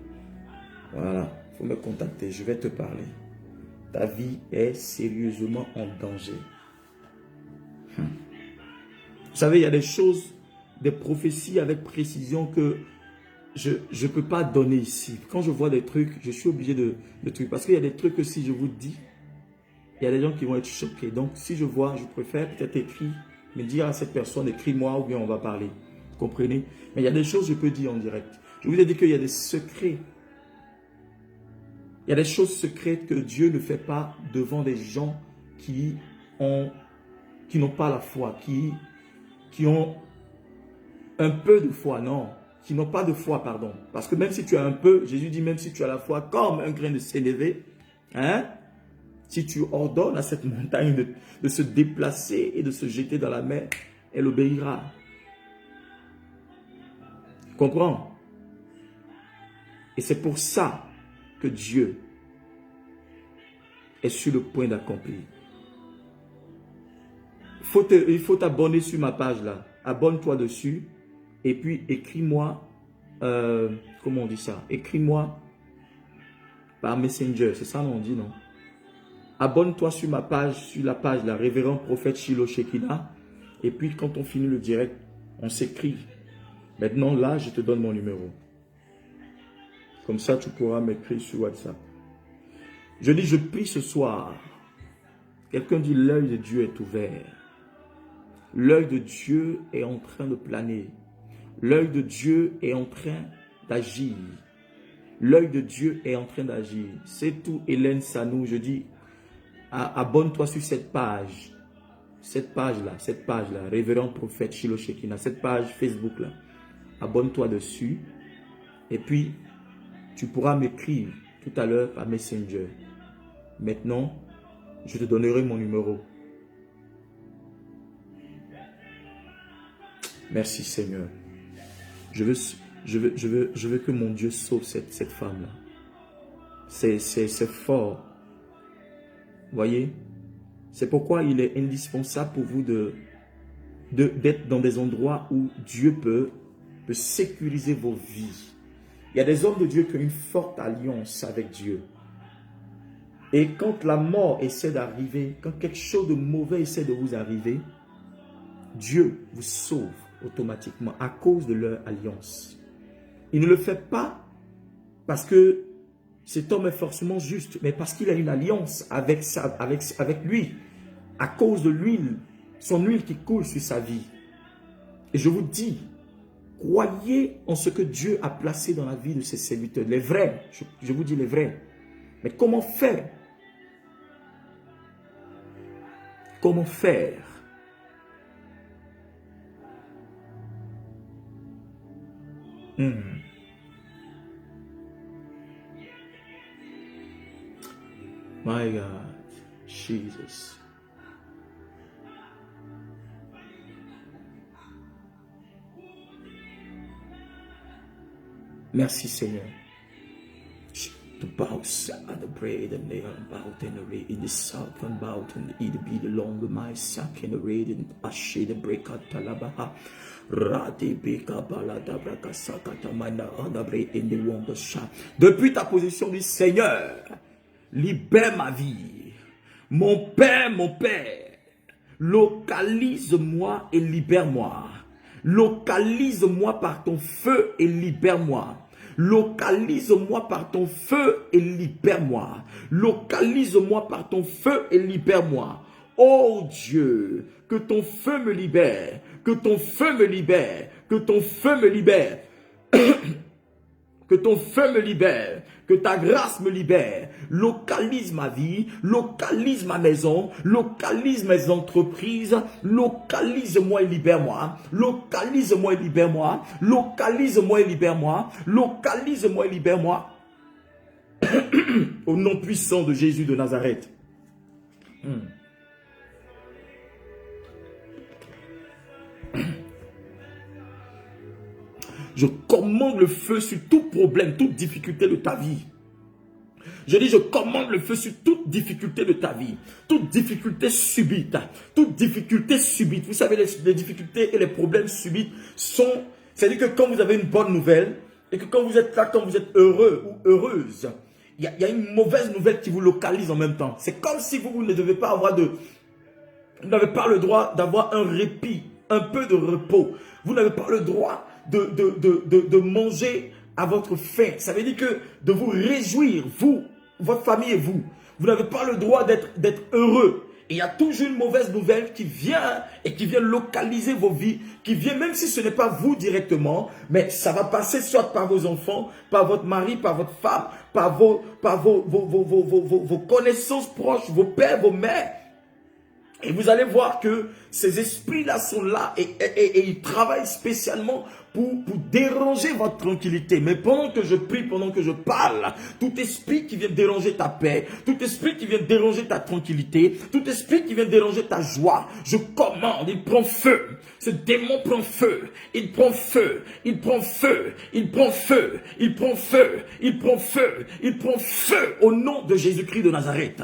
Voilà, il faut me contacter, je vais te parler. Ta vie est sérieusement en danger. Vous savez, il y a des choses, des prophéties avec précision que je ne peux pas donner ici. Quand je vois des trucs, je suis obligé de trucs. Parce qu'il y a des trucs que si je vous dis, il y a des gens qui vont être choqués. Donc, si je vois, je préfère peut-être écrire, me dire à cette personne, écris-moi ou bien on va parler. Vous comprenez? Mais il y a des choses que je peux dire en direct. Je vous ai dit qu'il y a des secrets. Il y a des choses secrètes que Dieu ne fait pas devant des gens qui n'ont pas la foi, qui ont un peu de foi, non, qui n'ont pas de foi, pardon. Parce que même si tu as un peu, Jésus dit même si tu as la foi comme un grain de sénévé, hein, si tu ordonnes à cette montagne de se déplacer et de se jeter dans la mer, elle obéira. Comprends? Et c'est pour ça que Dieu est sur le point d'accomplir. Il faut t'abonner sur ma page là. Abonne-toi dessus. Et puis écris-moi, comment on dit ça? Écris-moi par Messenger. C'est ça on dit, non? Abonne-toi sur ma page, sur la page là, Révérend Prophète Shiloh Shekina. Et puis quand on finit le direct, on s'écrit. Maintenant là, je te donne mon numéro. Comme ça, tu pourras m'écrire sur WhatsApp. Je dis, je prie ce soir. Quelqu'un dit, l'œil de Dieu est ouvert. L'œil de Dieu est en train de planer. L'œil de Dieu est en train d'agir. L'œil de Dieu est en train d'agir. C'est tout, Hélène Sanou. Je dis, abonne-toi sur cette page. Cette page-là, Révérend Prophète Shiloh Shekina. Cette page Facebook-là. Abonne-toi dessus. Et puis, tu pourras m'écrire tout à l'heure par Messenger. Maintenant, je te donnerai mon numéro. Merci Seigneur. Je veux que mon Dieu sauve cette femme-là. C'est fort. Voyez? C'est pourquoi il est indispensable pour vous d'être dans des endroits où Dieu peut sécuriser vos vies. Il y a des hommes de Dieu qui ont une forte alliance avec Dieu. Et quand la mort essaie d'arriver, quand quelque chose de mauvais essaie de vous arriver, Dieu vous sauve automatiquement à cause de leur alliance. Il ne le fait pas parce que cet homme est forcément juste, mais parce qu'il a une alliance avec lui, à cause de l'huile, son huile qui coule sur sa vie. Et je vous dis, croyez en ce que Dieu a placé dans la vie de ses serviteurs, les vrais, je vous dis les vrais. Mais comment faire? Comment faire? My God, Jesus. Merci Seigneur. The bows and the bread and they are about and the in the south and about and the be the longer my sack and the raid and ashe the break at Talabaha. Rati bika balada braka sakata mana anabre in the wonder shop. Depuis ta position du Seigneur, libère ma vie. Mon Père, localise-moi et libère-moi. Localise-moi par ton feu et libère-moi. Localise-moi par ton feu et libère-moi. Localise-moi par ton feu et libère-moi. Oh Dieu, que ton feu me libère, que ton feu me libère, que ton feu me libère. Que ton feu me libère, que ta grâce me libère. Localise ma vie, localise ma maison, localise mes entreprises, localise-moi et libère-moi, localise-moi et libère-moi, localise-moi et libère-moi, localise-moi et libère-moi. Au nom puissant de Jésus de Nazareth. Je commande le feu sur tout problème, toute difficulté de ta vie. Je dis, je commande le feu sur toute difficulté de ta vie. Toute difficulté subite. Toute difficulté subite. Vous savez, les difficultés et les problèmes subites sont... C'est-à-dire que quand vous avez une bonne nouvelle, et que quand vous êtes là, quand vous êtes heureux ou heureuse, il y a une mauvaise nouvelle qui vous localise en même temps. C'est comme si vous ne devez pas avoir de... Vous n'avez pas le droit d'avoir un répit, un peu de repos. Vous n'avez pas le droit de manger à votre faim. Ça veut dire que de vous réjouir, vous, votre famille et vous. Vous n'avez pas le droit d'être heureux. Et il y a toujours une mauvaise nouvelle qui vient et qui vient localiser vos vies, qui vient même si ce n'est pas vous directement, mais ça va passer soit par vos enfants, par votre mari, par votre femme, par vos connaissances proches, vos pères, vos mères. Et vous allez voir que ces esprits-là sont là et ils travaillent spécialement pour déranger votre tranquillité. Mais pendant que je prie, pendant que je parle, tout esprit qui vient déranger ta paix, tout esprit qui vient déranger ta tranquillité, tout esprit qui vient déranger ta joie, je commande, il prend feu. Ce démon prend feu, il prend feu, il prend feu, il prend feu, il prend feu, il prend feu, il prend feu au nom de Jésus-Christ de Nazareth.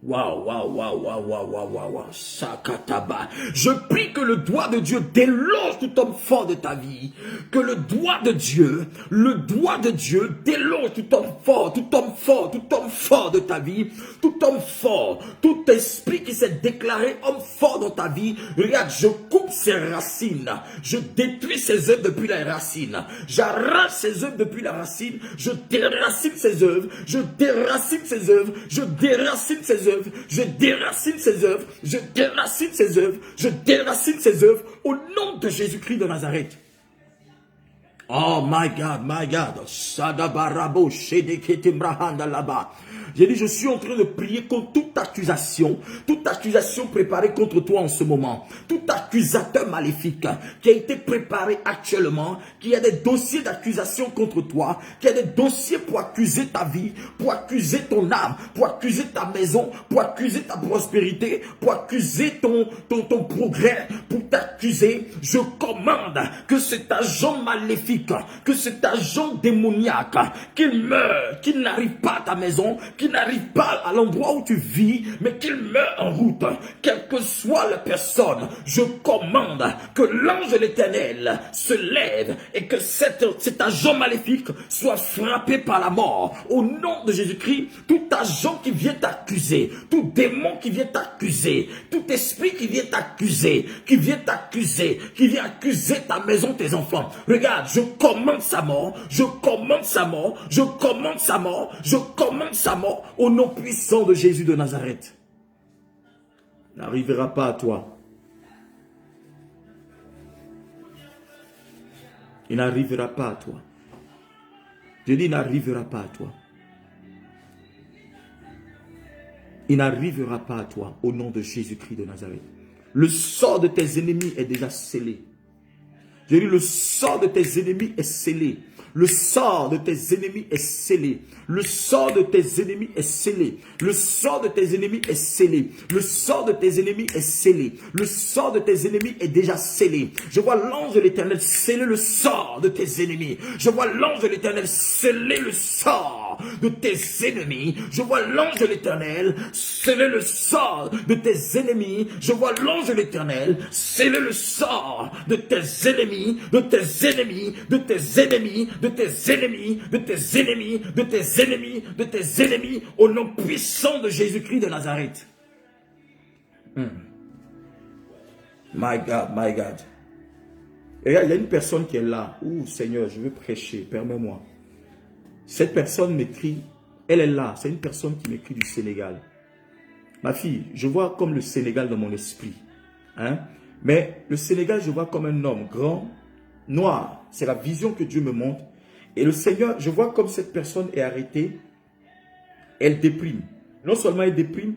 Waouh, waouh, waouh, waouh, waouh, waouh, waouh, waouh, Sakataba. Je prie que le doigt de Dieu déloge tout homme fort de ta vie. Que le doigt de Dieu déloge tout homme fort, tout homme fort, tout homme fort de ta vie. Tout homme fort, tout esprit qui s'est déclaré homme fort dans ta vie. Regarde, je coupe ses racines. Je détruis ses œuvres depuis la racine. J'arrache ses œuvres depuis la racine. Je déracine ses œuvres. Je déracine ses œuvres. Je déracine ses œuvres. Je déracine ses œuvres, je déracine ses œuvres, je déracine ses œuvres au nom de Jésus-Christ de Nazareth. Oh my God, my God. Sadabarabo, Shedeketimbrahanda là-bas. J'ai dit, je suis en train de prier contre toute accusation préparée contre toi en ce moment. Tout accusateur maléfique qui a été préparé actuellement, qui a des dossiers d'accusation contre toi, qui a des dossiers pour accuser ta vie, pour accuser ton âme, pour accuser ta maison, pour accuser ta prospérité, pour accuser ton progrès, pour t'accuser. Je commande que cet agent maléfique, que cet agent démoniaque, qu'il meure, qu'il n'arrive pas à ta maison, qu'il n'arrive pas à l'endroit où tu vis, mais qu'il meure en route, quelle que soit la personne. Je commande que l'ange de l'Éternel se lève et que cet agent maléfique soit frappé par la mort. Au nom de Jésus-Christ, tout agent qui vient t'accuser, tout démon qui vient t'accuser, tout esprit qui vient t'accuser, qui vient accuser ta maison, tes enfants. Regarde, je commande sa mort, je commande sa mort, je commande sa mort, je commande sa mort au nom puissant de Jésus de Nazareth. Il n'arrivera pas à toi. Il n'arrivera pas à toi. Je dis, il n'arrivera pas à toi. Il n'arrivera pas à toi au nom de Jésus-Christ de Nazareth. Le sort de tes ennemis est déjà scellé. Je dis, le sort de tes ennemis est scellé. Le sort de tes ennemis est scellé. Le sort de tes ennemis est scellé. Le sort de tes ennemis est scellé. Le sort de tes ennemis est scellé. Le sort de tes ennemis est déjà scellé. Je vois l'ange de l'Éternel sceller le sort de tes ennemis. Je vois l'ange de l'Éternel sceller le sort de tes ennemis. Je vois l'ange de l'Éternel sceller le sort de tes ennemis. Je vois l'ange de l'Éternel sceller le sort de tes ennemis, de tes ennemis, de tes ennemis, de tes ennemis, de tes ennemis, de tes ennemis, de tes ennemis, au nom puissant de Jésus-Christ de Nazareth. My God, my God. Et là, il y a une personne qui est là. Ouh, Seigneur, je veux prêcher, permets-moi. Cette personne m'écrit, elle est là, c'est une personne qui m'écrit du Sénégal. Ma fille, je vois comme le Sénégal dans mon esprit. Hein? Mais le Sénégal, je vois comme un homme grand, noir. C'est la vision que Dieu me montre. Et le Seigneur, je vois comme cette personne est arrêtée. Elle déprime. Non seulement elle déprime,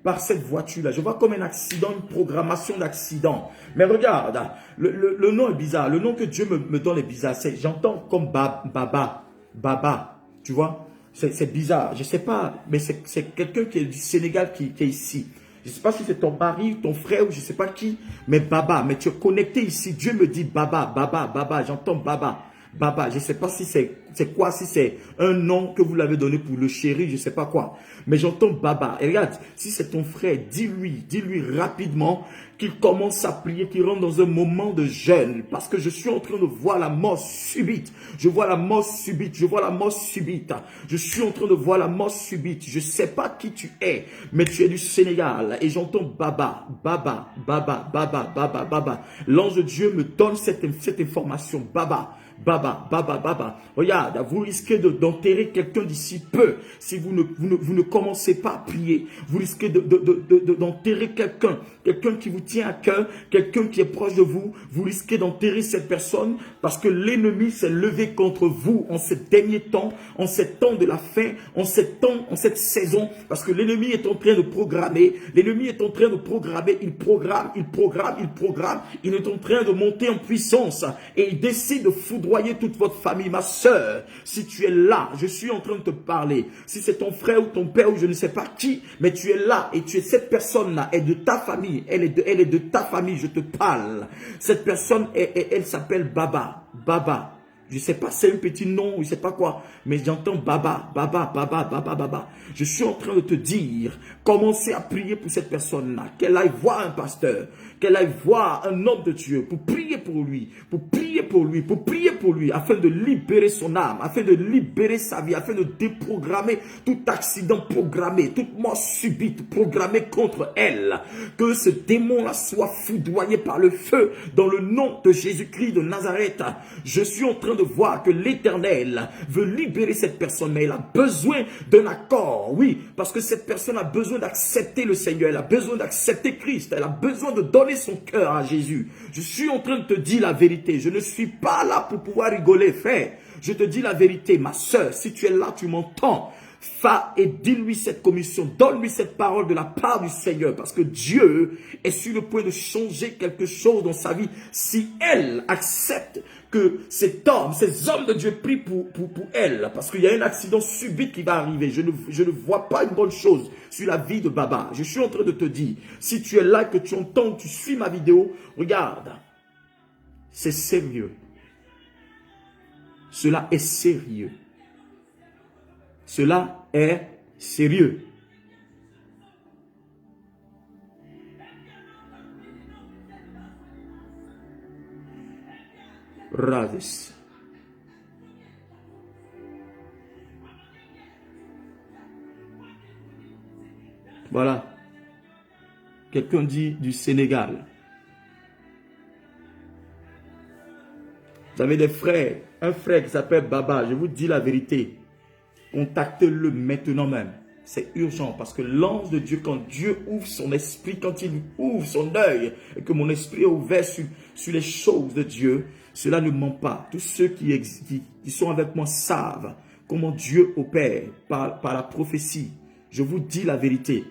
par cette voiture-là. Je vois comme un accident, une programmation d'accident. Mais regarde, le nom est bizarre. Le nom que Dieu me donne est bizarre. J'entends comme Baba. Baba. Tu vois? C'est bizarre. Je ne sais pas, mais c'est quelqu'un qui est du Sénégal qui est ici. Je ne sais pas si c'est ton mari, ton frère ou je ne sais pas qui. Mais Baba. Mais tu es connecté ici. Dieu me dit Baba, Baba, Baba. J'entends Baba. Baba, je ne sais pas si c'est quoi, si c'est un nom que vous l'avez donné pour le chéri, je ne sais pas quoi. Mais j'entends Baba. Et regarde, si c'est ton frère, dis-lui rapidement qu'il commence à prier, qu'il rentre dans un moment de jeûne. Parce que je suis en train de voir la mort subite. Je vois la mort subite, je vois la mort subite. Je suis en train de voir la mort subite. Je ne sais pas qui tu es, mais tu es du Sénégal. Et j'entends Baba, Baba, Baba, Baba, Baba, Baba. L'ange de Dieu me donne cette information. Baba. Baba, Baba, Baba. Regarde, vous risquez d'enterrer quelqu'un d'ici peu. Si vous ne commencez pas à prier, vous risquez d'enterrer quelqu'un. Quelqu'un qui vous tient à cœur, quelqu'un qui est proche de vous. Vous risquez d'enterrer cette personne parce que l'ennemi s'est levé contre vous en ces derniers temps, en ces temps de la fin, en cette saison. Parce que l'ennemi est en train de programmer. L'ennemi est en train de programmer. Il programme. Il est en train de monter en puissance. Et il décide de foudroyer toute votre famille. Ma soeur, si tu es là, je suis en train de te parler. Si c'est ton frère ou ton père ou je ne sais pas qui, mais tu es là et tu es cette personne-là est de ta famille. Elle est de ta famille, je te parle. Cette personne, elle s'appelle Baba. Baba. Je ne sais pas, c'est un petit nom, je ne sais pas quoi, mais j'entends Baba, Baba, Baba, Baba, Baba. Je suis en train de te dire, commencez à prier pour cette personne-là, qu'elle aille voir un pasteur, qu'elle aille voir un homme de Dieu pour prier pour lui, afin de libérer son âme, afin de libérer sa vie, afin de déprogrammer tout accident programmé, toute mort subite programmée contre elle. Que ce démon-là soit foudroyé par le feu dans le nom de Jésus-Christ de Nazareth. Je suis en train de voir que l'Éternel veut libérer cette personne, mais elle a besoin d'un accord. Oui, parce que cette personne a besoin d'accepter le Seigneur, elle a besoin d'accepter Christ, elle a besoin de donner son cœur à Jésus. Je suis en train de te dire la vérité. Je ne suis pas là pour pouvoir rigoler, frère. Je te dis la vérité, ma soeur. Si tu es là, tu m'entends. Va et dis-lui cette commission, donne-lui cette parole de la part du Seigneur, parce que Dieu est sur le point de changer quelque chose dans sa vie. Si elle accepte que cet homme, ces hommes de Dieu prient pour elle, parce qu'il y a un accident subit qui va arriver. Je ne vois pas une bonne chose sur la vie de Baba. Je suis en train de te dire, si tu es là, que tu entends, tu suis ma vidéo, regarde, c'est sérieux. Cela est sérieux. Cela est sérieux. Ravis. Voilà. Quelqu'un dit du Sénégal. Vous avez des frères. Un frère qui s'appelle Baba. Je vous dis la vérité. Contactez-le maintenant même. C'est urgent parce que l'ange de Dieu, quand Dieu ouvre son esprit, quand il ouvre son œil et que mon esprit est ouvert sur les choses de Dieu, cela ne ment pas. Tous ceux qui sont avec moi savent comment Dieu opère par la prophétie. Je vous dis la vérité.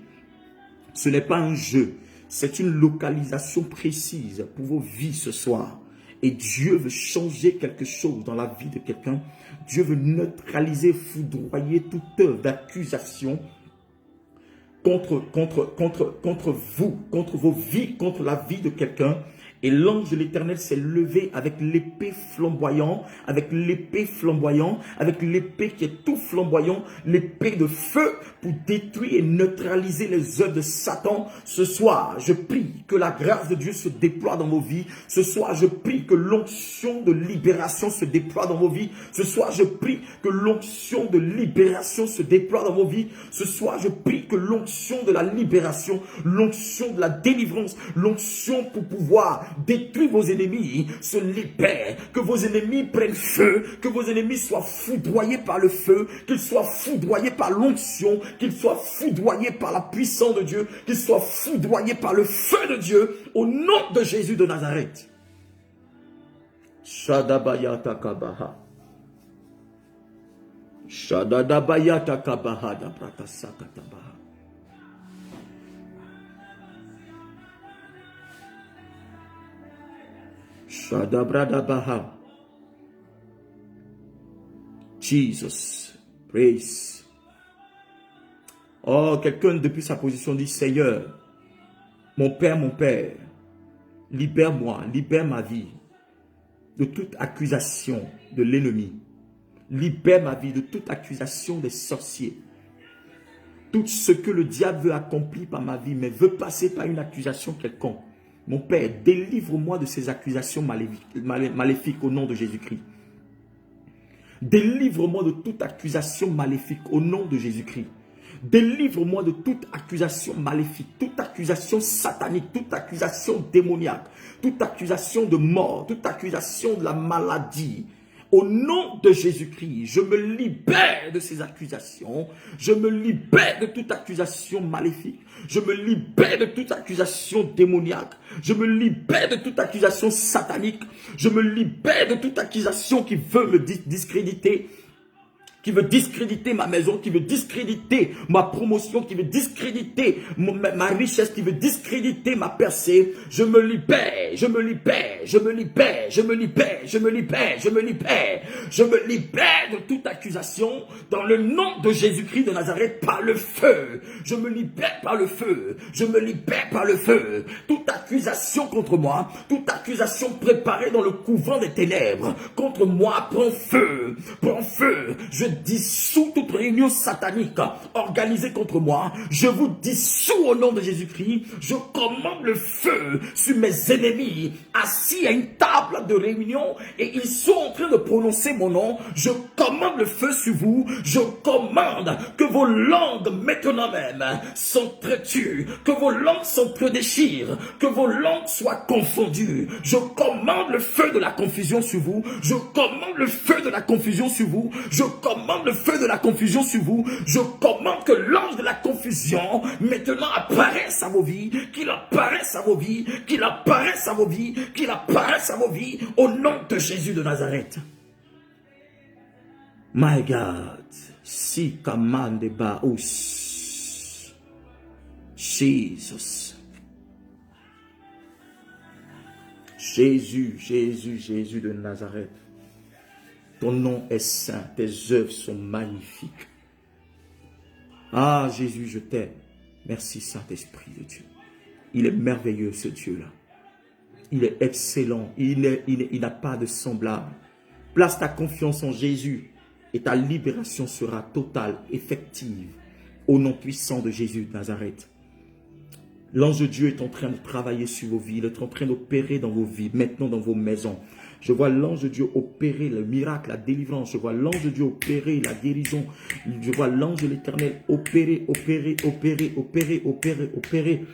Ce n'est pas un jeu. C'est une localisation précise pour vos vies ce soir. Et Dieu veut changer quelque chose dans la vie de quelqu'un. Dieu veut neutraliser, foudroyer toute œuvre d'accusation contre vous, contre vos vies, contre la vie de quelqu'un. Et l'ange de l'Éternel s'est levé avec l'épée flamboyante, avec l'épée qui est tout flamboyant, l'épée de feu pour détruire et neutraliser les œuvres de Satan. Ce soir, je prie que la grâce de Dieu se déploie dans vos vies. Ce soir, je prie que l'onction de libération se déploie dans vos vies. Ce soir, je prie que l'onction de libération se déploie dans vos vies. Ce soir, je prie que l'onction de la libération, l'onction de la délivrance, l'onction pour pouvoir détruire vos ennemis se libère, que vos ennemis prennent feu, que vos ennemis soient foudroyés par le feu, qu'ils soient foudroyés par l'onction, qu'ils soient foudroyés par la puissance de Dieu, qu'ils soient foudroyés par le feu de Dieu, au nom de Jésus de Nazareth. Shadabayata kabaha. Shadadabayata kabaha da pratasakatabaha. Shadabradabaha. Jesus, praise. Oh, quelqu'un depuis sa position dit, Seigneur, mon Père, libère-moi, libère ma vie de toute accusation de l'ennemi. Libère ma vie de toute accusation des sorciers. Tout ce que le diable veut accomplir par ma vie, mais veut passer par une accusation quelconque. Mon Père, délivre-moi de ces accusations maléfiques au nom de Jésus-Christ. Délivre-moi de toute accusation maléfique au nom de Jésus-Christ. Délivre-moi de toute accusation maléfique, toute accusation satanique, toute accusation démoniaque, toute accusation de mort, toute accusation de la maladie. Au nom de Jésus-Christ, je me libère de ces accusations. Je me libère de toute accusation maléfique. Je me libère de toute accusation démoniaque. Je me libère de toute accusation satanique. Je me libère de toute accusation qui veut me discréditer. Qui veut discréditer ma maison, qui veut discréditer ma promotion, qui veut discréditer ma richesse, qui veut discréditer ma percée. Je me libère, je me libère, je me libère, je me libère, je me libère, je me libère. Je me libère de toute accusation dans le nom de Jésus-Christ de Nazareth par le feu. Je me libère par le feu. Je me libère par le feu. Toute accusation contre moi, toute accusation préparée dans le couvent des ténèbres contre moi prend feu, prend feu. Je dissous toute réunion satanique organisée contre moi. Je vous dissous au nom de Jésus-Christ. Je commande le feu sur mes ennemis assis à une table de réunion et ils sont en train de prononcer mon nom. Je commande le feu sur vous. Je commande que vos langues maintenant même s'entretuent, que vos langues s'entredéchirent, que vos langues soient confondues. Je commande le feu de la confusion sur vous. Je commande le feu de la confusion sur vous. Je commande le feu de la confusion sur vous. Je commande que l'ange de la confusion maintenant apparaisse à vos vies, qu'il apparaisse à vos vies, qu'il apparaisse à vos vies, qu'il apparaisse à vos vies au nom de Jésus de Nazareth. My God, si commande baus, Jesus, Jésus, Jésus, Jésus de Nazareth. Ton nom est saint, tes œuvres sont magnifiques. Ah Jésus, je t'aime. Merci Saint-Esprit de Dieu. Il est merveilleux ce Dieu-là. Il est excellent. Il n'a pas de semblable. Place ta confiance en Jésus et ta libération sera totale, effective. Au nom puissant de Jésus de Nazareth. L'ange de Dieu est en train de travailler sur vos vies. Il est en train d'opérer dans vos vies, maintenant dans vos maisons. Je vois l'ange de Dieu opérer le miracle, la délivrance. Je vois l'ange de Dieu opérer la guérison. Je vois l'ange de l'Éternel opérer, opérer, opérer, opérer, opérer, opérer.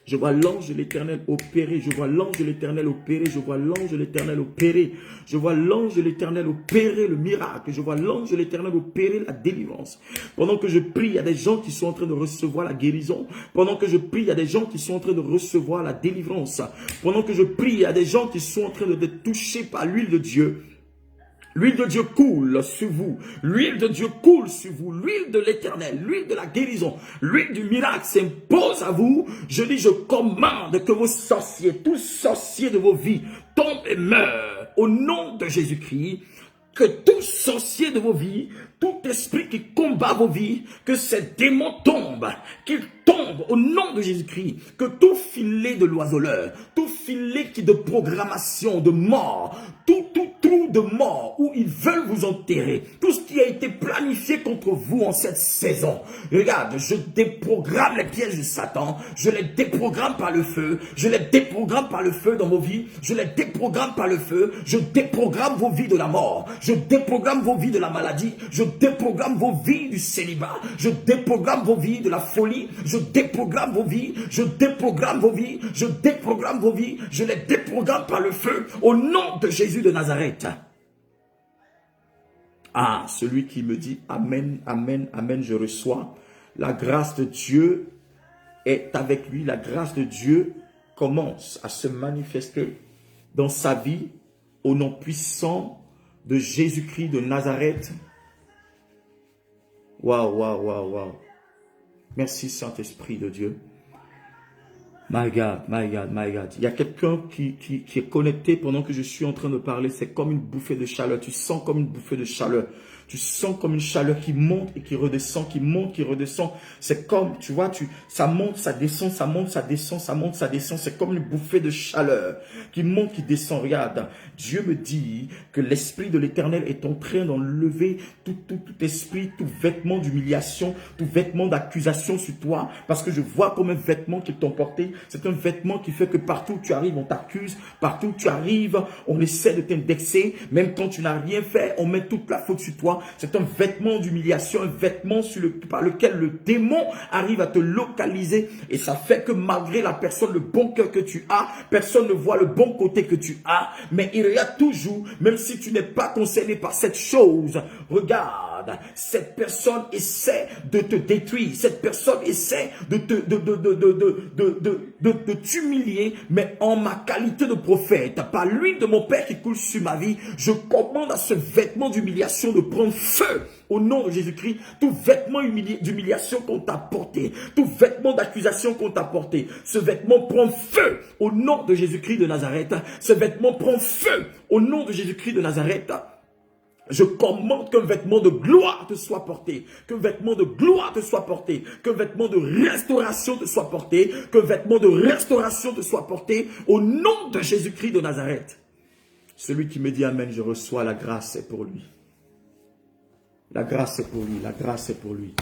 Je vois l'ange de l'Éternel opérer. Je vois l'ange de l'Éternel opérer. Je vois l'ange de l'Éternel opérer. Je vois l'ange de l'Éternel opérer le miracle. Je vois l'ange de l'Éternel opérer la délivrance. Pendant que je prie, il y a des gens qui sont en train de recevoir la guérison. Pendant que je prie, il y a des gens qui sont en train de recevoir la délivrance. Pendant que je prie, il y a des gens qui sont en train d'être touchés par l'huile de Dieu. L'huile de Dieu coule sur vous. L'huile de Dieu coule sur vous. L'huile de l'Éternel, l'huile de la guérison, l'huile du miracle s'impose à vous. Je dis, je commande que vos sorciers, tous sorciers de vos vies, tombent et meurent au nom de Jésus-Christ. Que tout sorcier de vos vies, tout esprit qui combat vos vies, que ces démons tombent, qu'ils tombent au nom de Jésus-Christ. Que tout filet de l'oiseleur, tout filet de programmation, de mort, tout trou de mort où ils veulent vous enterrer, tout ce qui a été planifié contre vous en cette saison. Regarde, je déprogramme les pièges de Satan, je les déprogramme par le feu, je les déprogramme par le feu dans vos vies, je les déprogramme par le feu, je déprogramme vos vies de la mort, je déprogramme vos vies de la maladie, je déprogramme vos vies du célibat, je déprogramme vos vies de la folie, je déprogramme vos vies, je déprogramme vos vies, je déprogramme vos vies, je les déprogramme par le feu au nom de Jésus de Nazareth. Ah, celui qui me dit Amen, Amen, Amen, je reçois. La grâce de Dieu est avec lui. La grâce de Dieu commence à se manifester dans sa vie au nom puissant de Jésus-Christ de Nazareth. Waouh, waouh, waouh, waouh. Merci Saint-Esprit de Dieu. My God, my God, my God. Il y a quelqu'un qui est connecté pendant que je suis en train de parler. C'est comme une bouffée de chaleur. Tu sens comme une bouffée de chaleur. Tu sens comme une chaleur qui monte et qui redescend, qui monte, qui redescend. C'est comme, tu vois, ça monte, ça descend, ça monte, ça descend, ça monte, ça descend. C'est comme une bouffée de chaleur qui monte, qui descend. Regarde, Dieu me dit que l'Esprit de l'Éternel est en train d'enlever tout esprit, tout vêtement d'humiliation, tout vêtement d'accusation sur toi. Parce que je vois comme un vêtement qu'ils t'ont porté. C'est un vêtement qui fait que partout où tu arrives, on t'accuse. Partout où tu arrives, on essaie de t'indexer. Même quand tu n'as rien fait, on met toute la faute sur toi. toi. C'est un vêtement d'humiliation, un vêtement par lequel le démon arrive à te localiser. Et ça fait que malgré la personne, le bon cœur que tu as, personne ne voit le bon côté que tu as. Mais il y a toujours, même si tu n'es pas concerné par cette chose, regarde, cette personne essaie de te détruire. Cette personne essaie de t'humilier, mais en ma qualité de prophète, par l'huile de mon Père qui coule sur ma vie, je commande à ce vêtement d'humiliation de prendre feu au nom de Jésus-Christ. Tout vêtement d'humiliation qu'on t'a porté, tout vêtement d'accusation qu'on t'a porté, ce vêtement prend feu au nom de Jésus-Christ de Nazareth. Ce vêtement prend feu au nom de Jésus-Christ de Nazareth. Je commande qu'un vêtement de gloire te soit porté, qu'un vêtement de gloire te soit porté, qu'un vêtement de restauration te soit porté, qu'un vêtement de restauration te soit porté au nom de Jésus-Christ de Nazareth. Celui qui me dit Amen, je reçois la grâce, c'est pour lui. La grâce est pour lui, la grâce est pour lui.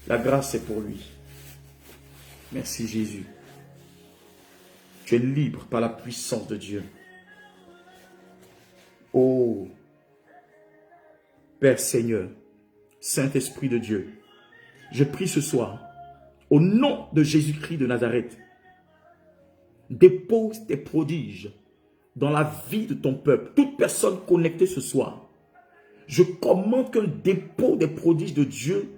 La grâce est pour lui. Merci Jésus. Tu es libre par la puissance de Dieu. Oh Père Seigneur, Saint-Esprit de Dieu, je prie ce soir, au nom de Jésus-Christ de Nazareth, dépose tes prodiges dans la vie de ton peuple. Toute personne connectée ce soir, je commande qu'un dépôt des prodiges de Dieu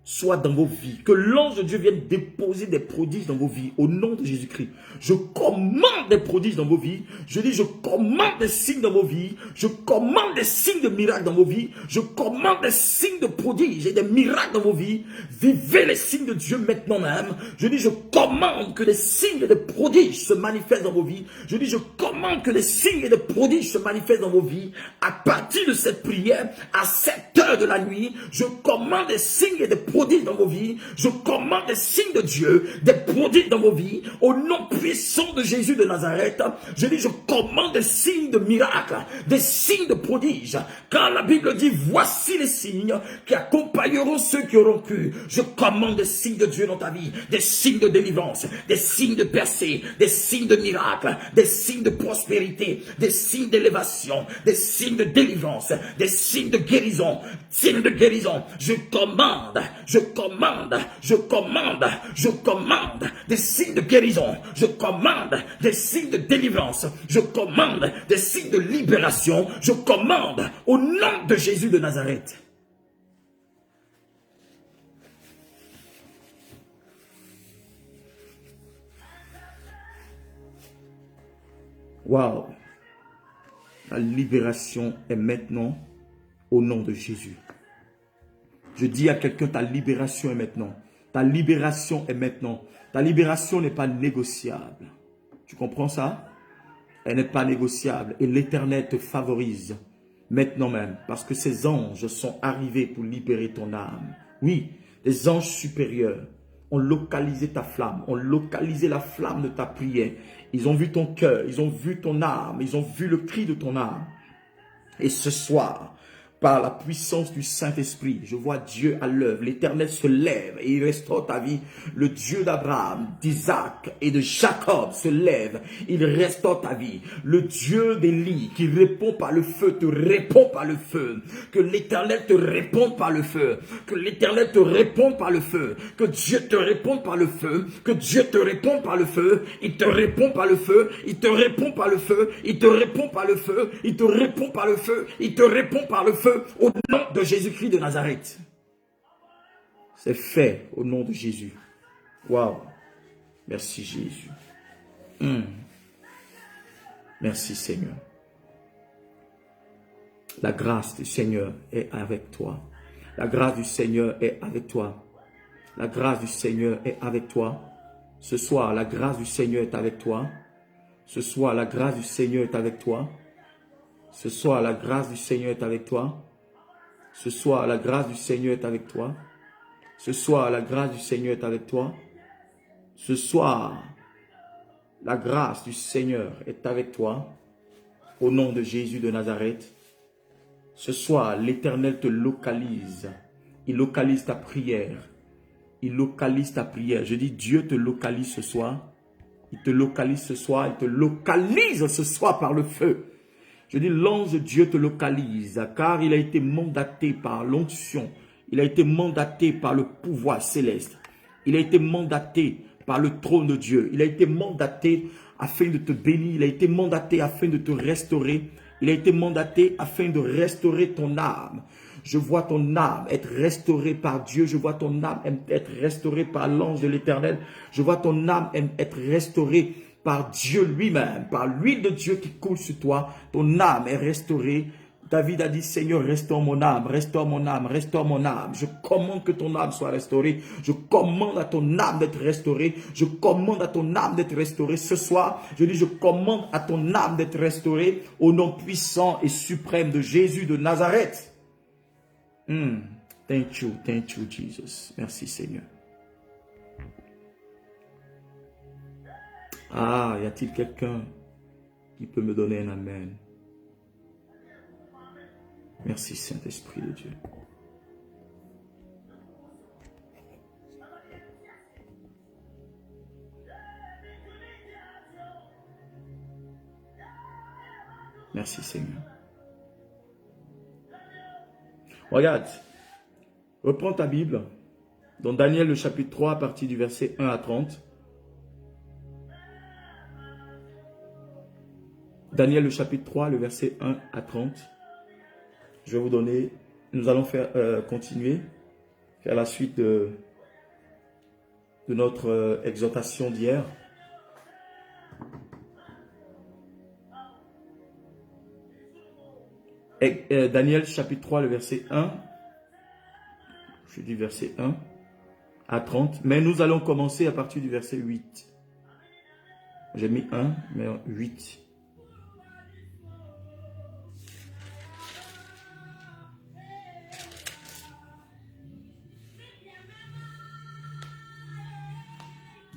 soit dans vos vies. Que l'ange de Dieu vienne déposer des prodiges dans vos vies. Au nom de Jésus-Christ. Je commande des prodiges dans vos vies. Je dis, je commande des signes dans vos vies. Je commande des signes de miracles dans vos vies. Je commande des signes de prodiges et des miracles dans vos vies. Vivez les signes de Dieu maintenant même. Je dis, je commande que des signes et des prodiges se manifestent dans vos vies. Je dis, je commande que des signes et des prodiges se manifestent dans vos vies. À partir de cette prière, à 7 heures de la nuit, je commande des signes et des prodiges dans vos vies. Je commande des signes de Dieu, des prodiges dans vos vies. Au nom puissant de Jésus de Nazareth, je dis, je commande des signes de miracles, des signes de prodiges. Quand la Bible dit, voici les signes qui accompagneront ceux qui auront cru. Je commande des signes de Dieu dans ta vie, des signes de délivrance, des signes de percée, des signes de miracles, des signes de prospérité, des signes d'élévation, des signes de délivrance, des signes de guérison, signes de guérison. Je commande des signes de guérison. Je commande des signes de délivrance. Je commande des signes de libération. Je commande au nom de Jésus de Nazareth. Waouh! La libération est maintenant au nom de Jésus. Je dis à quelqu'un, ta libération est maintenant. Ta libération est maintenant. Ta libération n'est pas négociable. Tu comprends ça? Elle n'est pas négociable. Et l'Éternel te favorise maintenant même. Parce que ces anges sont arrivés pour libérer ton âme. Oui, les anges supérieurs ont localisé ta flamme. Ont localisé la flamme de ta prière. Ils ont vu ton cœur. Ils ont vu ton âme. Ils ont vu le cri de ton âme. Et ce soir, par la puissance du Saint-Esprit, je vois Dieu à l'œuvre. L'Éternel se lève et il restaure ta vie. Le Dieu d'Abraham, d'Isaac et de Jacob se lève. Il restaure ta vie. Le Dieu d'Élie qui répond par le feu te répond par le feu. Que l'Éternel te réponde par le feu. Que l'Éternel te réponde par le feu. Que Dieu te réponde par le feu. Que Dieu te réponde par le feu. Il te répond par le feu. Il te répond par le feu. Il te répond par le feu. Il te répond par le feu. Il te répond par le feu. Au nom de Jésus-Christ de Nazareth. C'est fait au nom de Jésus. Waouh. Merci Jésus. Merci Seigneur. La grâce du Seigneur est avec toi. La grâce du Seigneur est avec toi. La grâce du Seigneur est avec toi. Ce soir, la grâce du Seigneur est avec toi. Ce soir, la grâce du Seigneur est avec toi. Ce soir, la grâce du Seigneur est avec toi. Ce soir, la grâce du Seigneur est avec toi. Ce soir, la grâce du Seigneur est avec toi. Ce soir, la grâce du Seigneur est avec toi. Au nom de Jésus de Nazareth. Ce soir, l'Éternel te localise. Il localise ta prière. Il localise ta prière. Je dis, Dieu te localise ce soir. Il te localise ce soir. Il te localise ce soir par le feu. Je dis, l'ange de Dieu te localise, car il a été mandaté par l'onction. Il a été mandaté par le pouvoir céleste. Il a été mandaté par le trône de Dieu. Il a été mandaté afin de te bénir. Il a été mandaté afin de te restaurer. Il a été mandaté afin de restaurer ton âme. Je vois ton âme être restaurée par Dieu. Je vois ton âme être restaurée par l'ange de l'Éternel. Je vois ton âme être restaurée par Dieu lui-même, par l'huile de Dieu qui coule sur toi. Ton âme est restaurée. David a dit, Seigneur, restaure mon âme, restaure mon âme, restaure mon âme. Je commande que ton âme soit restaurée. Je commande à ton âme d'être restaurée. Je commande à ton âme d'être restaurée. Ce soir, je dis, je commande à ton âme d'être restaurée au nom puissant et suprême de Jésus de Nazareth. Thank you, Jesus. Merci, Seigneur. Ah, y a-t-il quelqu'un qui peut me donner un amen? Merci, Saint-Esprit de Dieu. Merci, Seigneur. Regarde, reprends ta Bible dans Daniel le chapitre 3 à partir du verset 1 à 30. Daniel le chapitre 3, le verset 1 à 30. Je vais vous donner, nous allons faire continuer, faire la suite de notre exhortation d'hier. Daniel chapitre 3, le verset 1. Je dis verset 1 à 30. Mais nous allons commencer à partir du verset 8. J'ai mis 1, mais 8.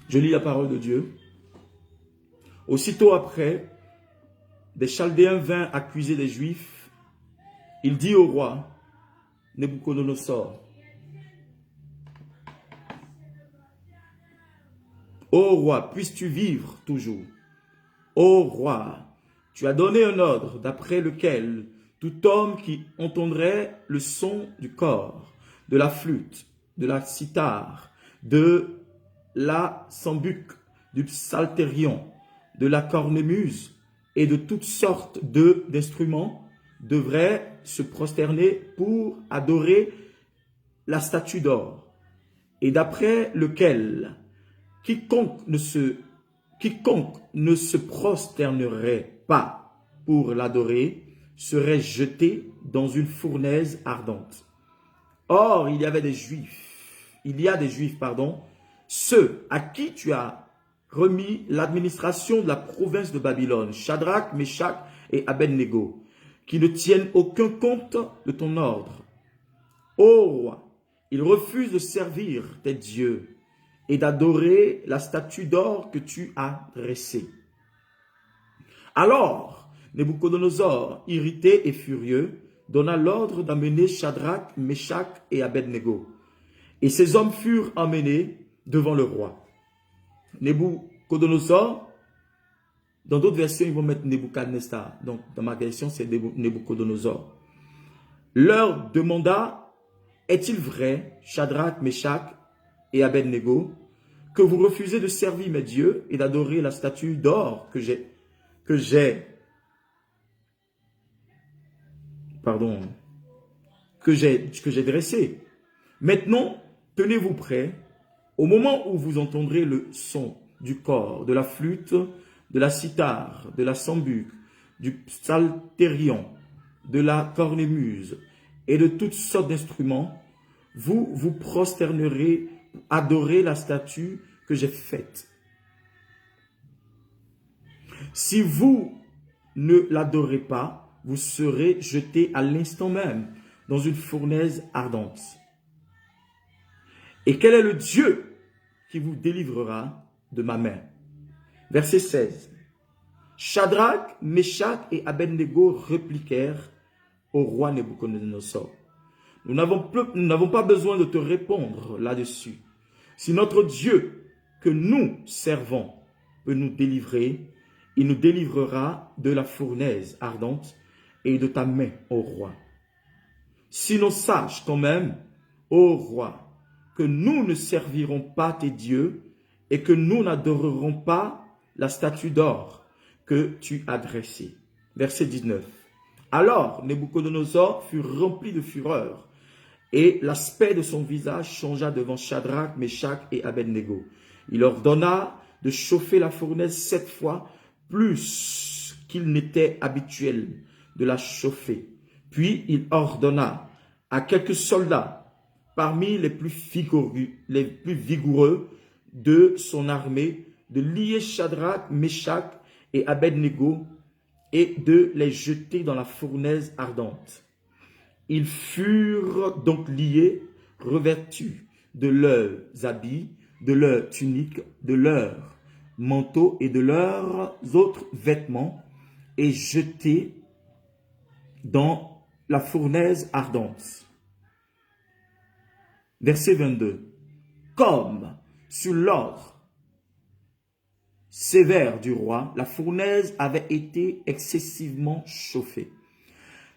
Je lis la parole de Dieu. Aussitôt après, des Chaldéens vinrent accuser les Juifs. Il dit au roi Nabuchodonosor, ô roi, puisses-tu vivre toujours? Ô roi, tu as donné un ordre d'après lequel tout homme qui entendrait le son du cor, de la flûte, de la cithare, de la sambuc, du psalterion, de la cornemuse et de toutes sortes d'instruments devrait se prosterner pour adorer la statue d'or, et d'après lequel quiconque ne se prosternerait pas pour l'adorer serait jeté dans une fournaise ardente. Or, il y a des Juifs, ceux à qui tu as remis l'administration de la province de Babylone, Shadrach, Meshach et Abednego, qui ne tiennent aucun compte de ton ordre. Ô roi, ils refusent de servir tes dieux et d'adorer la statue d'or que tu as dressée. Alors, Nabuchodonosor, irrité et furieux, donna l'ordre d'amener Shadrach, Meshach et Abednego. Et ces hommes furent emmenés devant le roi. Nabuchodonosor, dans d'autres versions, ils vont mettre Nebuchadnezzar. Donc, dans ma version, c'est Nabuchodonosor. Leur demanda, est-il vrai, Shadrach, Meshach et Abednego, que vous refusez de servir mes dieux et d'adorer la statue d'or que j'ai dressée? Maintenant, tenez-vous prêts. Au moment où vous entendrez le son du cor, de la flûte, de la cithare, de la sambuc, du psalterion, de la cornemuse et de toutes sortes d'instruments, vous vous prosternerez pour adorer la statue que j'ai faite. Si vous ne l'adorez pas, vous serez jeté à l'instant même dans une fournaise ardente. Et quel est le Dieu qui vous délivrera de ma main? Verset 16. Shadrach, Meshach et Abednego répliquèrent au roi Nabuchodonosor. Nous n'avons pas besoin de te répondre là-dessus. Si notre Dieu que nous servons peut nous délivrer, il nous délivrera de la fournaise ardente et de ta main, ô roi. Sinon sache quand même, ô roi, que nous ne servirons pas tes dieux et que nous n'adorerons pas la statue d'or que tu as dressée. Verset 19. Alors Nabuchodonosor fut rempli de fureur et l'aspect de son visage changea devant Shadrach, Meshach et Abednego. Il ordonna de chauffer la fournaise 7 fois plus qu'il n'était habituel de la chauffer. Puis il ordonna à quelques soldats parmi les plus vigoureux de son armée de lier Shadrach, Meshach et Abednego et de les jeter dans la fournaise ardente. Ils furent donc liés, revêtus de leurs habits, de leurs tuniques, de leurs manteaux et de leurs autres vêtements et jetés dans la fournaise ardente. Verset 22. Comme sur l'ordre sévère du roi, la fournaise avait été excessivement chauffée.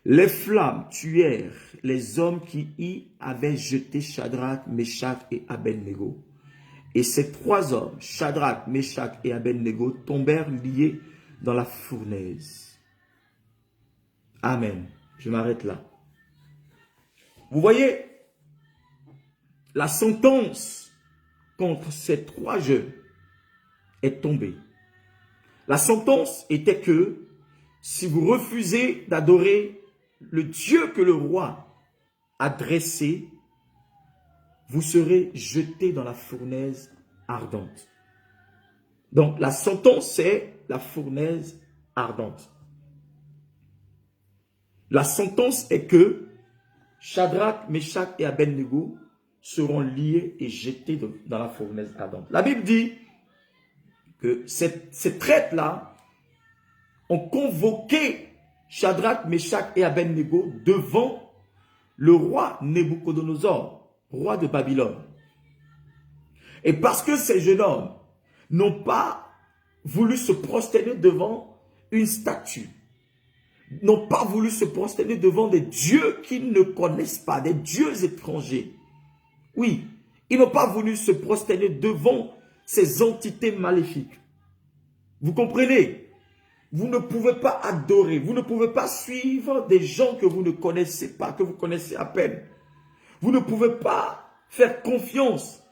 Les flammes tuèrent les hommes qui y avaient jeté Shadrach, Meshach et Abednego. Et ces 3 hommes, Shadrach, Meshach et Abednego, tombèrent liés dans la fournaise. Amen. Je m'arrête là. Vous voyez, la sentence contre ces 3 jeunes est tombée. La sentence était que si vous refusez d'adorer le Dieu que le roi a dressé, vous serez jetés dans la fournaise ardente. Donc la sentence, c'est la fournaise ardente. La sentence est que Shadrach, Meshach et Abednego seront liés et jetés dans la fournaise ardente. La Bible dit que ces traîtres-là ont convoqué Shadrach, Meshach et Abednego devant le roi Nabuchodonosor, roi de Babylone. Et parce que ces jeunes hommes n'ont pas voulu se prosterner devant une statue, n'ont pas voulu se prosterner devant des dieux qu'ils ne connaissent pas, des dieux étrangers. Oui, ils n'ont pas voulu se prosterner devant ces entités maléfiques. Vous comprenez? Vous ne pouvez pas adorer, vous ne pouvez pas suivre des gens que vous ne connaissez pas, que vous connaissez à peine. Vous ne pouvez pas faire confiance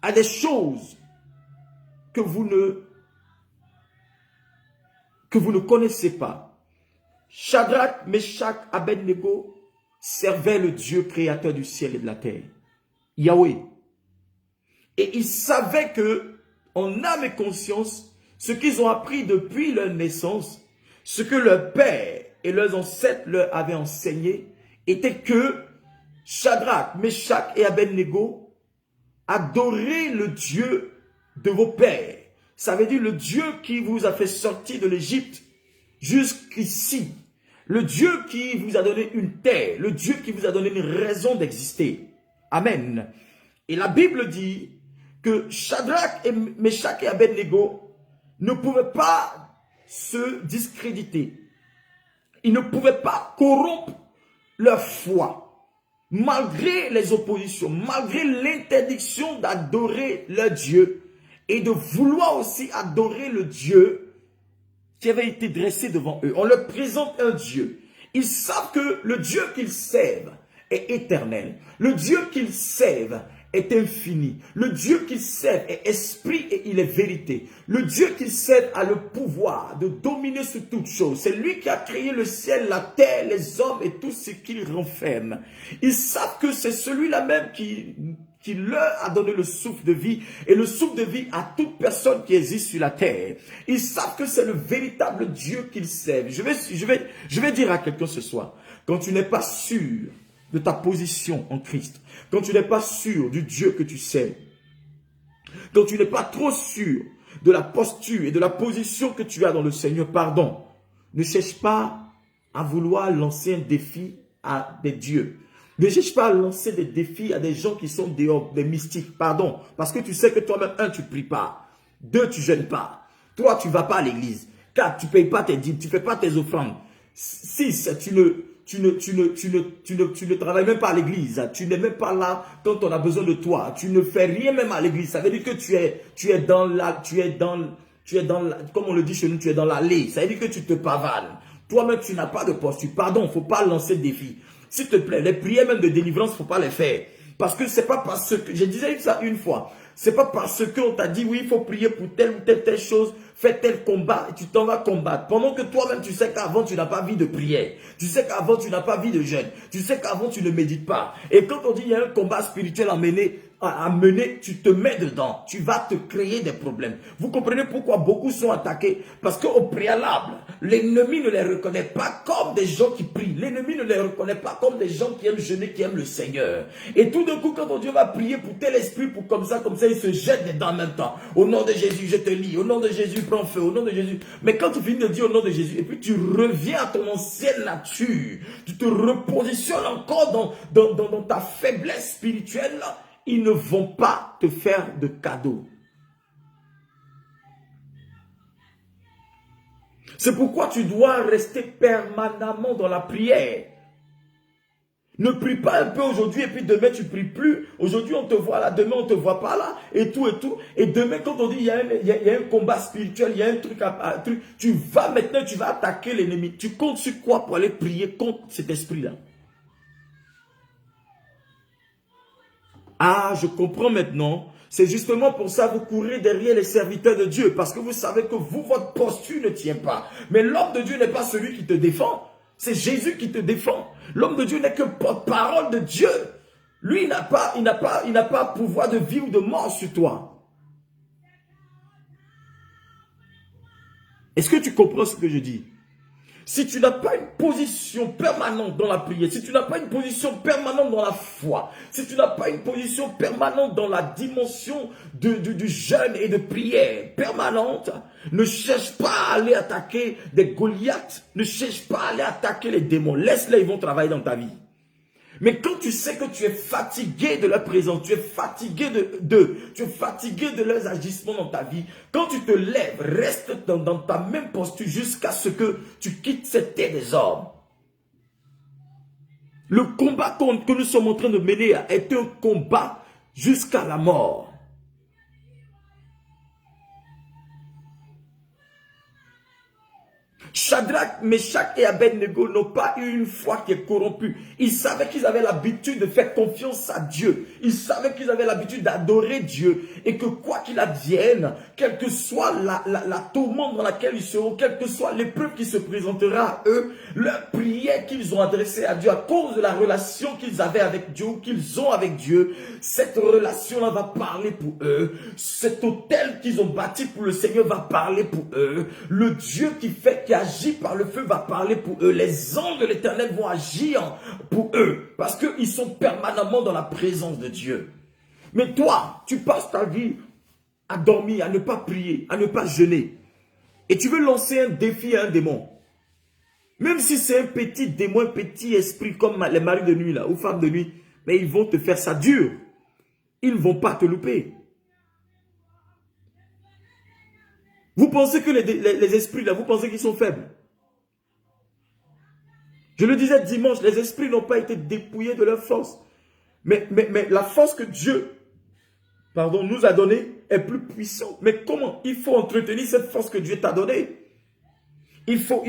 à des choses que vous ne connaissez pas. Shadrach, Meshach, Abednego servaient le Dieu créateur du ciel et de la terre, Yahweh. Et ils savaient que, en âme et conscience, ce qu'ils ont appris depuis leur naissance, ce que leurs pères et leurs ancêtres leur avaient enseigné, était que Shadrach, Meshach et Abednego adoraient le Dieu de vos pères. Ça veut dire le Dieu qui vous a fait sortir de l'Égypte jusqu'ici. Le Dieu qui vous a donné une terre. Le Dieu qui vous a donné une raison d'exister. Amen. Et la Bible dit que Shadrach, Meshach et Abednego ne pouvaient pas se discréditer. Ils ne pouvaient pas corrompre leur foi. Malgré les oppositions, malgré l'interdiction d'adorer leur Dieu et de vouloir aussi adorer le Dieu qui avait été dressé devant eux. On leur présente un Dieu. Ils savent que le Dieu qu'ils servent est éternel. Le Dieu qu'ils servent est infini. Le Dieu qu'ils servent est esprit et il est vérité. Le Dieu qu'ils servent a le pouvoir de dominer sur toutes choses. C'est lui qui a créé le ciel, la terre, les hommes et tout ce qu'il renferme. Ils savent que c'est celui-là même qui leur a donné le souffle de vie et le souffle de vie à toute personne qui existe sur la terre. Ils savent que c'est le véritable Dieu qu'ils servent. Je vais dire à quelqu'un ce soir, quand tu n'es pas sûr de ta position en Christ, quand tu n'es pas sûr du Dieu que tu sers, quand tu n'es pas trop sûr de la posture et de la position que tu as dans le Seigneur, pardon, ne cherche pas à vouloir lancer un défi à des dieux. Ne cherche pas à lancer des défis à des gens qui sont des mystiques, pardon, parce que tu sais que toi-même, 1, tu ne pries pas, 2, tu ne jeûnes pas, 3, tu ne vas pas à l'église, 4, tu ne payes pas tes dîmes, tu ne fais pas tes offrandes, 6, tu ne travailles même pas à l'église. Tu n'es même pas là quand on a besoin de toi. Tu ne fais rien même à l'église. Ça veut dire que tu es dans la, comme on le dit chez nous, tu es dans l'allée. Ça veut dire que tu te pavanes. Toi-même, tu n'as pas de posture. Pardon, il ne faut pas lancer le défi. S'il te plaît, les prières même de délivrance, il ne faut pas les faire. Parce que c'est pas parce que, je disais ça une fois, c'est pas parce qu'on t'a dit oui, il faut prier pour telle ou telle chose, fais tel combat et tu t'en vas combattre. Pendant que toi-même, tu sais qu'avant, tu n'as pas vie de prière. Tu sais qu'avant, tu n'as pas vie de jeûne. Tu sais qu'avant, tu ne médites pas. Et quand on dit il y a un combat spirituel à mener, tu te mets dedans. Tu vas te créer des problèmes. Vous comprenez pourquoi beaucoup sont attaqués? Parce qu'au préalable, l'ennemi ne les reconnaît pas comme des gens qui prient. L'ennemi ne les reconnaît pas comme des gens qui aiment jeûner, qui aiment le Seigneur. Et tout d'un coup, quand Dieu va prier pour tel esprit, pour comme ça, il se jette dedans en même temps. Au nom de Jésus, je te lis. Au nom de Jésus, prends feu. Au nom de Jésus. Mais quand tu finis de dire au nom de Jésus, et puis tu reviens à ton ancienne nature, tu te repositionnes encore dans ta faiblesse spirituelle, là, ils ne vont pas te faire de cadeaux. C'est pourquoi tu dois rester permanemment dans la prière. Ne prie pas un peu aujourd'hui et puis demain tu ne pries plus. Aujourd'hui on te voit là, demain on ne te voit pas là et tout et tout. Et demain quand on dit il y a un combat spirituel, il y a un truc, tu vas maintenant, tu vas attaquer l'ennemi. Tu comptes sur quoi pour aller prier contre cet esprit-là? Ah, je comprends maintenant. C'est justement pour ça que vous courez derrière les serviteurs de Dieu. Parce que vous savez que vous, votre posture ne tient pas. Mais l'homme de Dieu n'est pas celui qui te défend. C'est Jésus qui te défend. L'homme de Dieu n'est que porte-parole de Dieu. Lui, il n'a pas pouvoir de vie ou de mort sur toi. Est-ce que tu comprends ce que je dis? Si tu n'as pas une position permanente dans la prière, si tu n'as pas une position permanente dans la foi, si tu n'as pas une position permanente dans la dimension du jeûne et de prière permanente, ne cherche pas à aller attaquer des Goliaths, ne cherche pas à aller attaquer les démons. Laisse-les, ils vont travailler dans ta vie. Mais quand tu sais que tu es fatigué de leur présence, tu es fatigué tu es fatigué de leurs agissements dans ta vie, quand tu te lèves, reste dans ta même posture jusqu'à ce que tu quittes cette terre des hommes. Le combat que nous sommes en train de mener est un combat jusqu'à la mort. Shadrach, Meshach et Abednego n'ont pas eu une foi qui est corrompue. Ils savaient qu'ils avaient l'habitude de faire confiance à Dieu. Ils savaient qu'ils avaient l'habitude d'adorer Dieu. Et que quoi qu'il advienne, quelle que soit la tourmente dans laquelle ils seront, quelle que soit l'épreuve qui se présentera à eux, leur prière qu'ils ont adressée à Dieu à cause de la relation qu'ils avaient avec Dieu, ou qu'ils ont avec Dieu, cette relation-là va parler pour eux. Cet autel qu'ils ont bâti pour le Seigneur va parler pour eux. Le Dieu qui agit par le feu va parler pour eux. Les anges de l'Éternel vont agir pour eux. Parce qu'ils sont permanemment dans la présence de Dieu. Mais toi, tu passes ta vie à dormir, à ne pas prier, à ne pas jeûner. Et tu veux lancer un défi à un démon. Même si c'est un petit démon, un petit esprit comme les maris de nuit là, ou femmes de nuit. Mais ils vont te faire ça dur. Ils ne vont pas te louper. Vous pensez que les esprits là, vous pensez qu'ils sont faibles? Je le disais dimanche, les esprits n'ont pas été dépouillés de leur force. Mais la force que Dieu, nous a donnée est plus puissante. Mais comment? Il faut entretenir cette force que Dieu t'a donnée. Il faut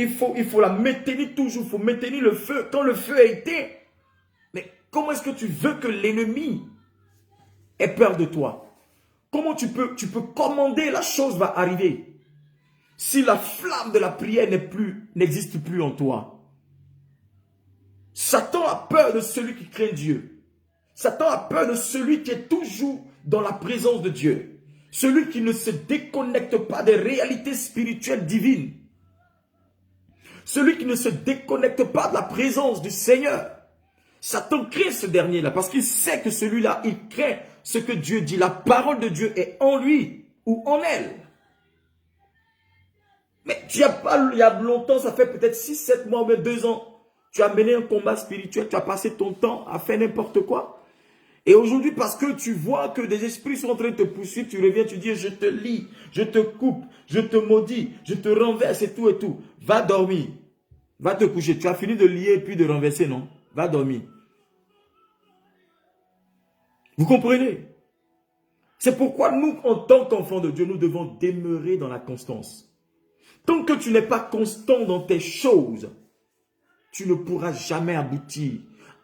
la maintenir toujours. Il faut maintenir le feu. Quand le feu est éteint, mais comment est-ce que tu veux que l'ennemi ait peur de toi? Comment tu peux commander, la chose va arriver. Si la flamme de la prière n'existe plus en toi. Satan a peur de celui qui craint Dieu. Satan a peur de celui qui est toujours dans la présence de Dieu. Celui qui ne se déconnecte pas des réalités spirituelles divines. Celui qui ne se déconnecte pas de la présence du Seigneur. Satan craint ce dernier-là parce qu'il sait que celui-là, il craint ce que Dieu dit. La parole de Dieu est en lui ou en elle. Mais il y a longtemps, ça fait peut-être 6, 7 mois, même 2 ans, tu as mené un combat spirituel, tu as passé ton temps à faire n'importe quoi. Et aujourd'hui, parce que tu vois que des esprits sont en train de te poursuivre, tu reviens, tu dis, je te lie, je te coupe, je te maudis, je te renverse et tout et tout. Va dormir. Va te coucher. Tu as fini de lier et puis de renverser, non? Va dormir. Vous comprenez? C'est pourquoi nous, en tant qu'enfants de Dieu, nous devons demeurer dans la constance. Tant que tu n'es pas constant dans tes choses, tu ne pourras jamais aboutir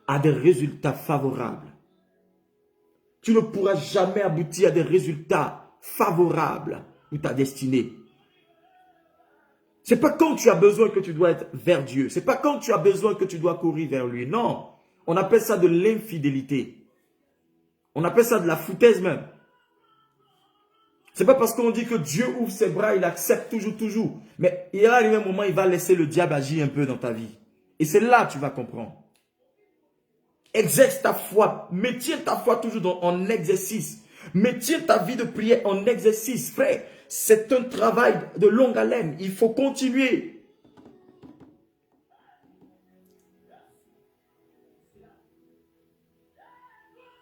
à des résultats favorables. Tu ne pourras jamais aboutir à des résultats favorables pour ta destinée. Ce n'est pas quand tu as besoin que tu dois être vers Dieu. Ce n'est pas quand tu as besoin que tu dois courir vers lui. Non, on appelle ça de l'infidélité. On appelle ça de la foutaise même. Ce n'est pas parce qu'on dit que Dieu ouvre ses bras, il accepte toujours. Mais il va arriver un moment, il va laisser le diable agir un peu dans ta vie. Et c'est là que tu vas comprendre. Exerce ta foi. Maintiens ta foi toujours en exercice. Maintiens ta vie de prière en exercice. Frère, c'est un travail de longue haleine. Il faut continuer.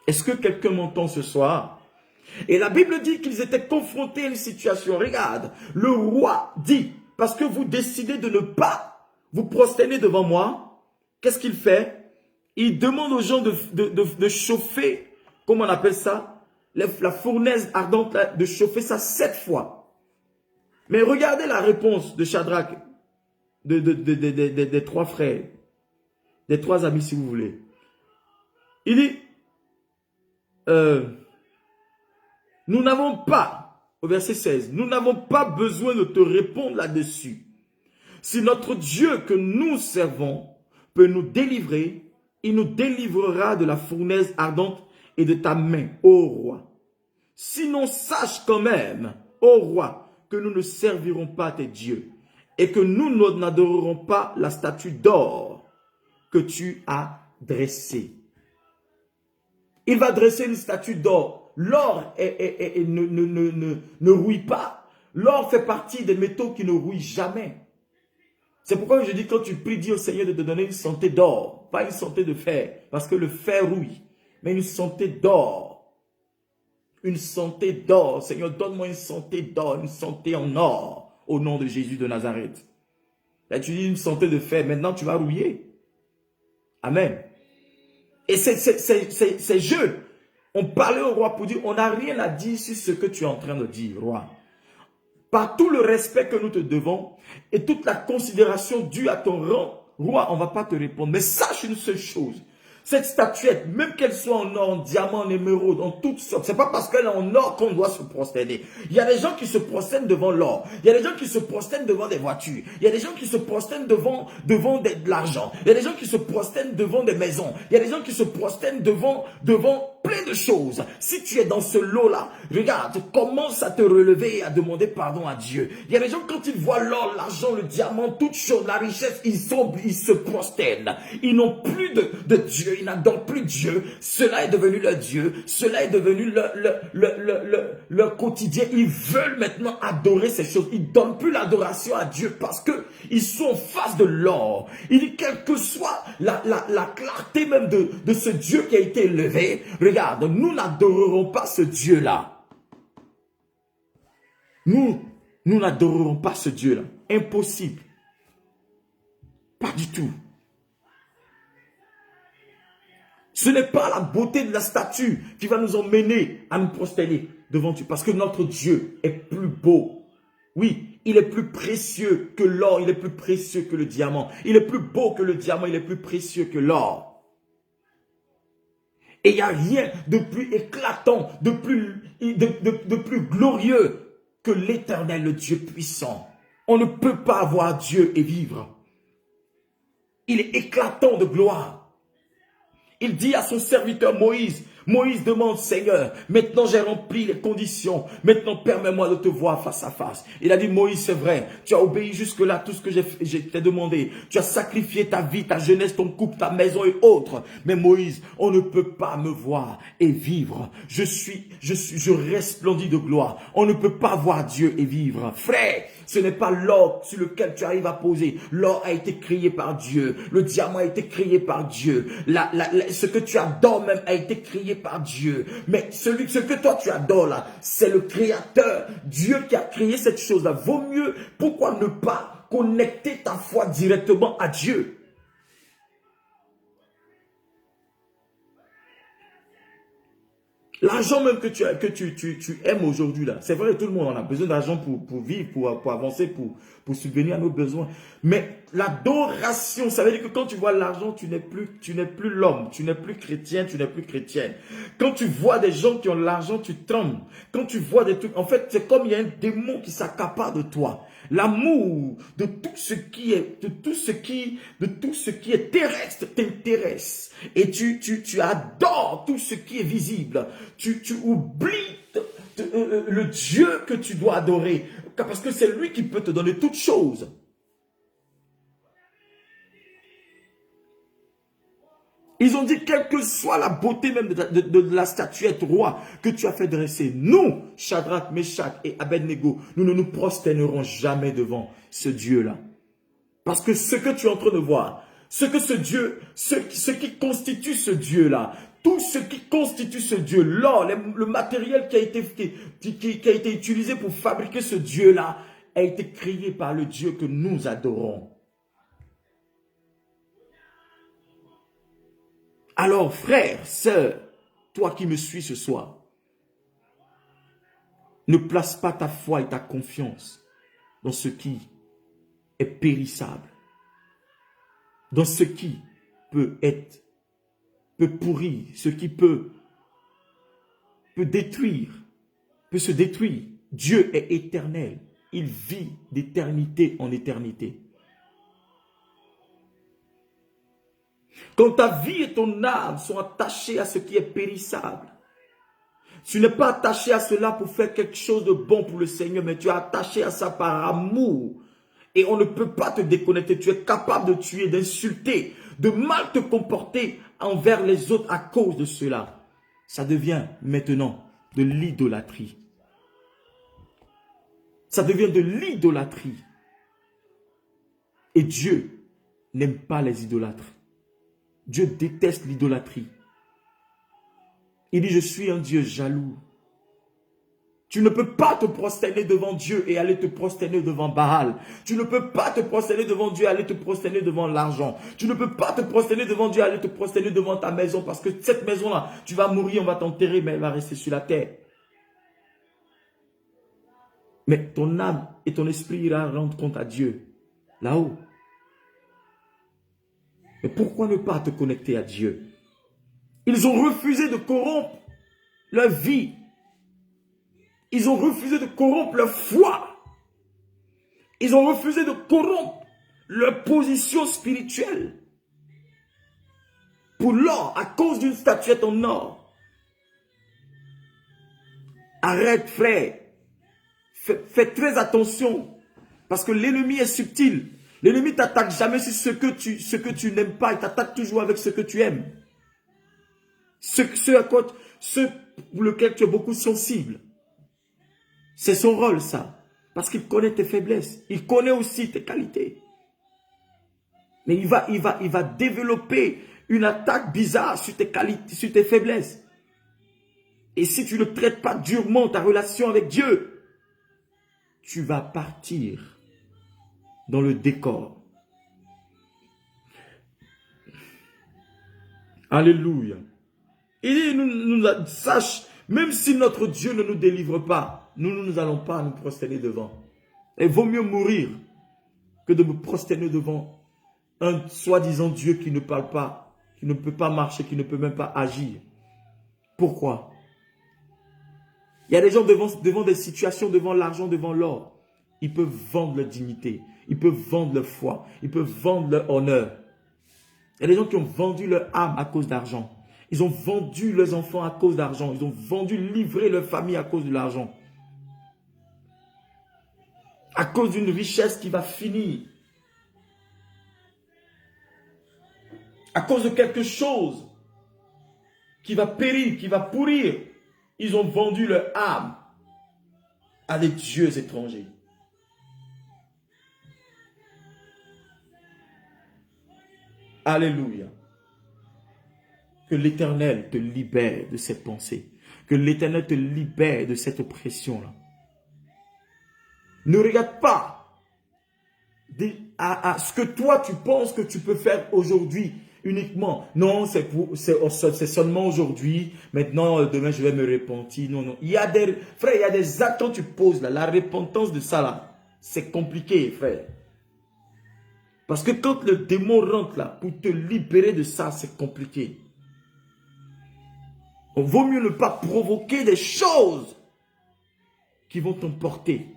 Est-ce que quelqu'un m'entend ce soir? Et la Bible dit qu'ils étaient confrontés à une situation. Regarde, le roi dit, parce que vous décidez de ne pas vous prosterner devant moi, qu'est-ce qu'il fait? Il demande aux gens de chauffer, comment on appelle ça? La fournaise ardente, de chauffer ça 7 fois. Mais regardez la réponse de Shadrach, des 3 frères, des 3 amis si vous voulez. Il dit, nous n'avons pas, au verset 16, nous n'avons pas besoin de te répondre là-dessus. Si notre Dieu que nous servons peut nous délivrer, il nous délivrera de la fournaise ardente et de ta main, ô roi. Sinon, sache quand même, ô roi, que nous ne servirons pas tes dieux et que nous n'adorerons pas la statue d'or que tu as dressée. Il va dresser une statue d'or. L'or ne rouille pas. L'or fait partie des métaux qui ne rouillent jamais. C'est pourquoi je dis quand tu pries, dis au Seigneur de te donner une santé d'or, pas une santé de fer, parce que le fer rouille, mais une santé d'or. Une santé d'or. Seigneur, donne-moi une santé d'or, une santé en or, au nom de Jésus de Nazareth. Là, tu dis une santé de fer, maintenant tu vas rouiller. Amen. Et ces jeux, on parlait au roi pour dire, on n'a rien à dire sur ce que tu es en train de dire, roi. Par tout le respect que nous te devons et toute la considération due à ton rang, roi, on ne va pas te répondre. Mais sache une seule chose, cette statuette, même qu'elle soit en or, en diamant, en émeraude, en toutes sortes, c'est pas parce qu'elle est en or qu'on doit se prosterner. Il y a des gens qui se prosternent devant l'or. Il y a des gens qui se prosternent devant des voitures. Il y a des gens qui se prosternent devant de l'argent. Il y a des gens qui se prosternent devant des maisons. Il y a des gens qui se prosternent devant plein de choses. Si tu es dans ce lot-là, regarde, commence à te relever et à demander pardon à Dieu. Il y a des gens, quand ils voient l'or, l'argent, le diamant, toutes choses, la richesse, ils se prosternent. Ils n'ont plus de Dieu. Ils n'adorent plus Dieu. Cela est devenu leur Dieu. Cela est devenu leur quotidien. Ils veulent maintenant adorer ces choses. Ils ne donnent plus l'adoration à Dieu parce qu'ils sont en face de l'or. Il dit, quelle que soit la clarté même de ce Dieu qui a été élevé, regarde, nous n'adorerons pas ce Dieu-là. Nous n'adorerons pas ce Dieu-là. Impossible. Pas du tout. Ce n'est pas la beauté de la statue qui va nous emmener à nous prosterner devant Dieu. Parce que notre Dieu est plus beau. Oui, il est plus précieux que l'or. Il est plus précieux que le diamant. Il est plus beau que le diamant. Il est plus précieux que l'or. Et il n'y a rien de plus éclatant, de plus glorieux que l'Éternel, le Dieu puissant. On ne peut pas avoir Dieu et vivre. Il est éclatant de gloire. Il dit à son serviteur Moïse, Moïse demande, Seigneur, maintenant j'ai rempli les conditions, maintenant permets-moi de te voir face à face. Il a dit, Moïse, c'est vrai, tu as obéi jusque-là tout ce que je t'ai demandé. Tu as sacrifié ta vie, ta jeunesse, ton couple, ta maison et autres. Mais Moïse, on ne peut pas me voir et vivre. Je resplendis de gloire. On ne peut pas voir Dieu et vivre. Frère, ce n'est pas l'or sur lequel tu arrives à poser. L'or a été créé par Dieu. Le diamant a été créé par Dieu. Ce que tu adores même a été créé par Dieu. Mais ce que toi tu adores là, c'est le créateur. Dieu qui a créé cette chose-là. Vaut mieux, pourquoi ne pas dois connecter ta foi directement à Dieu. L'argent même que tu aimes aujourd'hui, là, c'est vrai, tout le monde en a besoin d'argent pour vivre, pour avancer, pour subvenir à nos besoins. Mais l'adoration, ça veut dire que quand tu vois l'argent, tu n'es plus l'homme, tu n'es plus chrétien, tu n'es plus chrétienne. Quand tu vois des gens qui ont l'argent, tu trembles. Quand tu vois des trucs, en fait, c'est comme il y a un démon qui s'accapare de toi. L'amour de tout ce qui est, de tout ce qui est terrestre t'intéresse. Et tu adores tout ce qui est visible. Tu oublies le Dieu que tu dois adorer. Parce que c'est lui qui peut te donner toutes choses. Ils ont dit, quelle que soit la beauté même de la statuette roi que tu as fait dresser, nous, Shadrach, Meshach et Abednego, nous ne nous prosternerons jamais devant ce Dieu-là. Parce que ce que tu es en train de voir, ce qui constitue ce Dieu-là, tout ce qui constitue ce Dieu, l'or, le matériel qui a été utilisé pour fabriquer ce Dieu-là, a été créé par le Dieu que nous adorons. Alors, frère, sœur, toi qui me suis ce soir, ne place pas ta foi et ta confiance dans ce qui est périssable, dans ce qui peut pourrir, ce qui peut détruire, peut se détruire. Dieu est éternel, il vit d'éternité en éternité. Quand ta vie et ton âme sont attachées à ce qui est périssable, tu n'es pas attaché à cela pour faire quelque chose de bon pour le Seigneur, mais tu es attaché à ça par amour. Et on ne peut pas te déconnecter. Tu es capable de tuer, d'insulter, de mal te comporter envers les autres à cause de cela. Ça devient maintenant de l'idolâtrie. Ça devient de l'idolâtrie. Et Dieu n'aime pas les idolâtres. Dieu déteste l'idolâtrie. Il dit, je suis un Dieu jaloux. Tu ne peux pas te prosterner devant Dieu et aller te prosterner devant Baal. Tu ne peux pas te prosterner devant Dieu et aller te prosterner devant l'argent. Tu ne peux pas te prosterner devant Dieu et aller te prosterner devant ta maison. Parce que cette maison-là, tu vas mourir, on va t'enterrer, mais elle va rester sur la terre. Mais ton âme et ton esprit ira rendre compte à Dieu, là-haut. Mais pourquoi ne pas te connecter à Dieu? Ils ont refusé de corrompre leur vie. Ils ont refusé de corrompre leur foi. Ils ont refusé de corrompre leur position spirituelle. Pour l'or, à cause d'une statuette en or. Arrête, frère. Fais très attention. Parce que l'ennemi est subtil. L'ennemi ne t'attaque jamais sur ce que tu n'aimes pas. Il t'attaque toujours avec ce que tu aimes. Ce pour lequel tu es beaucoup sensible. C'est son rôle, ça. Parce qu'il connaît tes faiblesses. Il connaît aussi tes qualités. Mais il va développer une attaque bizarre sur tes qualités, sur tes faiblesses. Et si tu ne traites pas durement ta relation avec Dieu, tu vas partir dans le décor. Alléluia. Il dit, sache, même si notre Dieu ne nous délivre pas, nous n'allons pas nous prosterner devant. Il vaut mieux mourir que de me prosterner devant un soi-disant Dieu qui ne parle pas, qui ne peut pas marcher, qui ne peut même pas agir. Pourquoi? Il y a des gens devant des situations, devant l'argent, devant l'or. Ils peuvent vendre leur dignité, ils peuvent vendre leur foi, ils peuvent vendre leur honneur. Il y a des gens qui ont vendu leur âme à cause d'argent. Ils ont vendu leurs enfants à cause d'argent. Ils ont livré leur famille à cause de l'argent. À cause d'une richesse qui va finir. À cause de quelque chose qui va périr, qui va pourrir. Ils ont vendu leur âme à des dieux étrangers. Alléluia. Que l'Éternel te libère de cette pensée. Que l'Éternel te libère de cette oppression-là. Ne regarde pas à ce que toi tu penses que tu peux faire aujourd'hui uniquement. Non, c'est seulement aujourd'hui. Maintenant, demain, je vais me repentir. Non, non. Frère, il y a des actes que tu poses là. La repentance de ça là, c'est compliqué, frère. Parce que quand le démon rentre là, pour te libérer de ça, c'est compliqué. Il vaut mieux ne pas provoquer des choses qui vont t'emporter.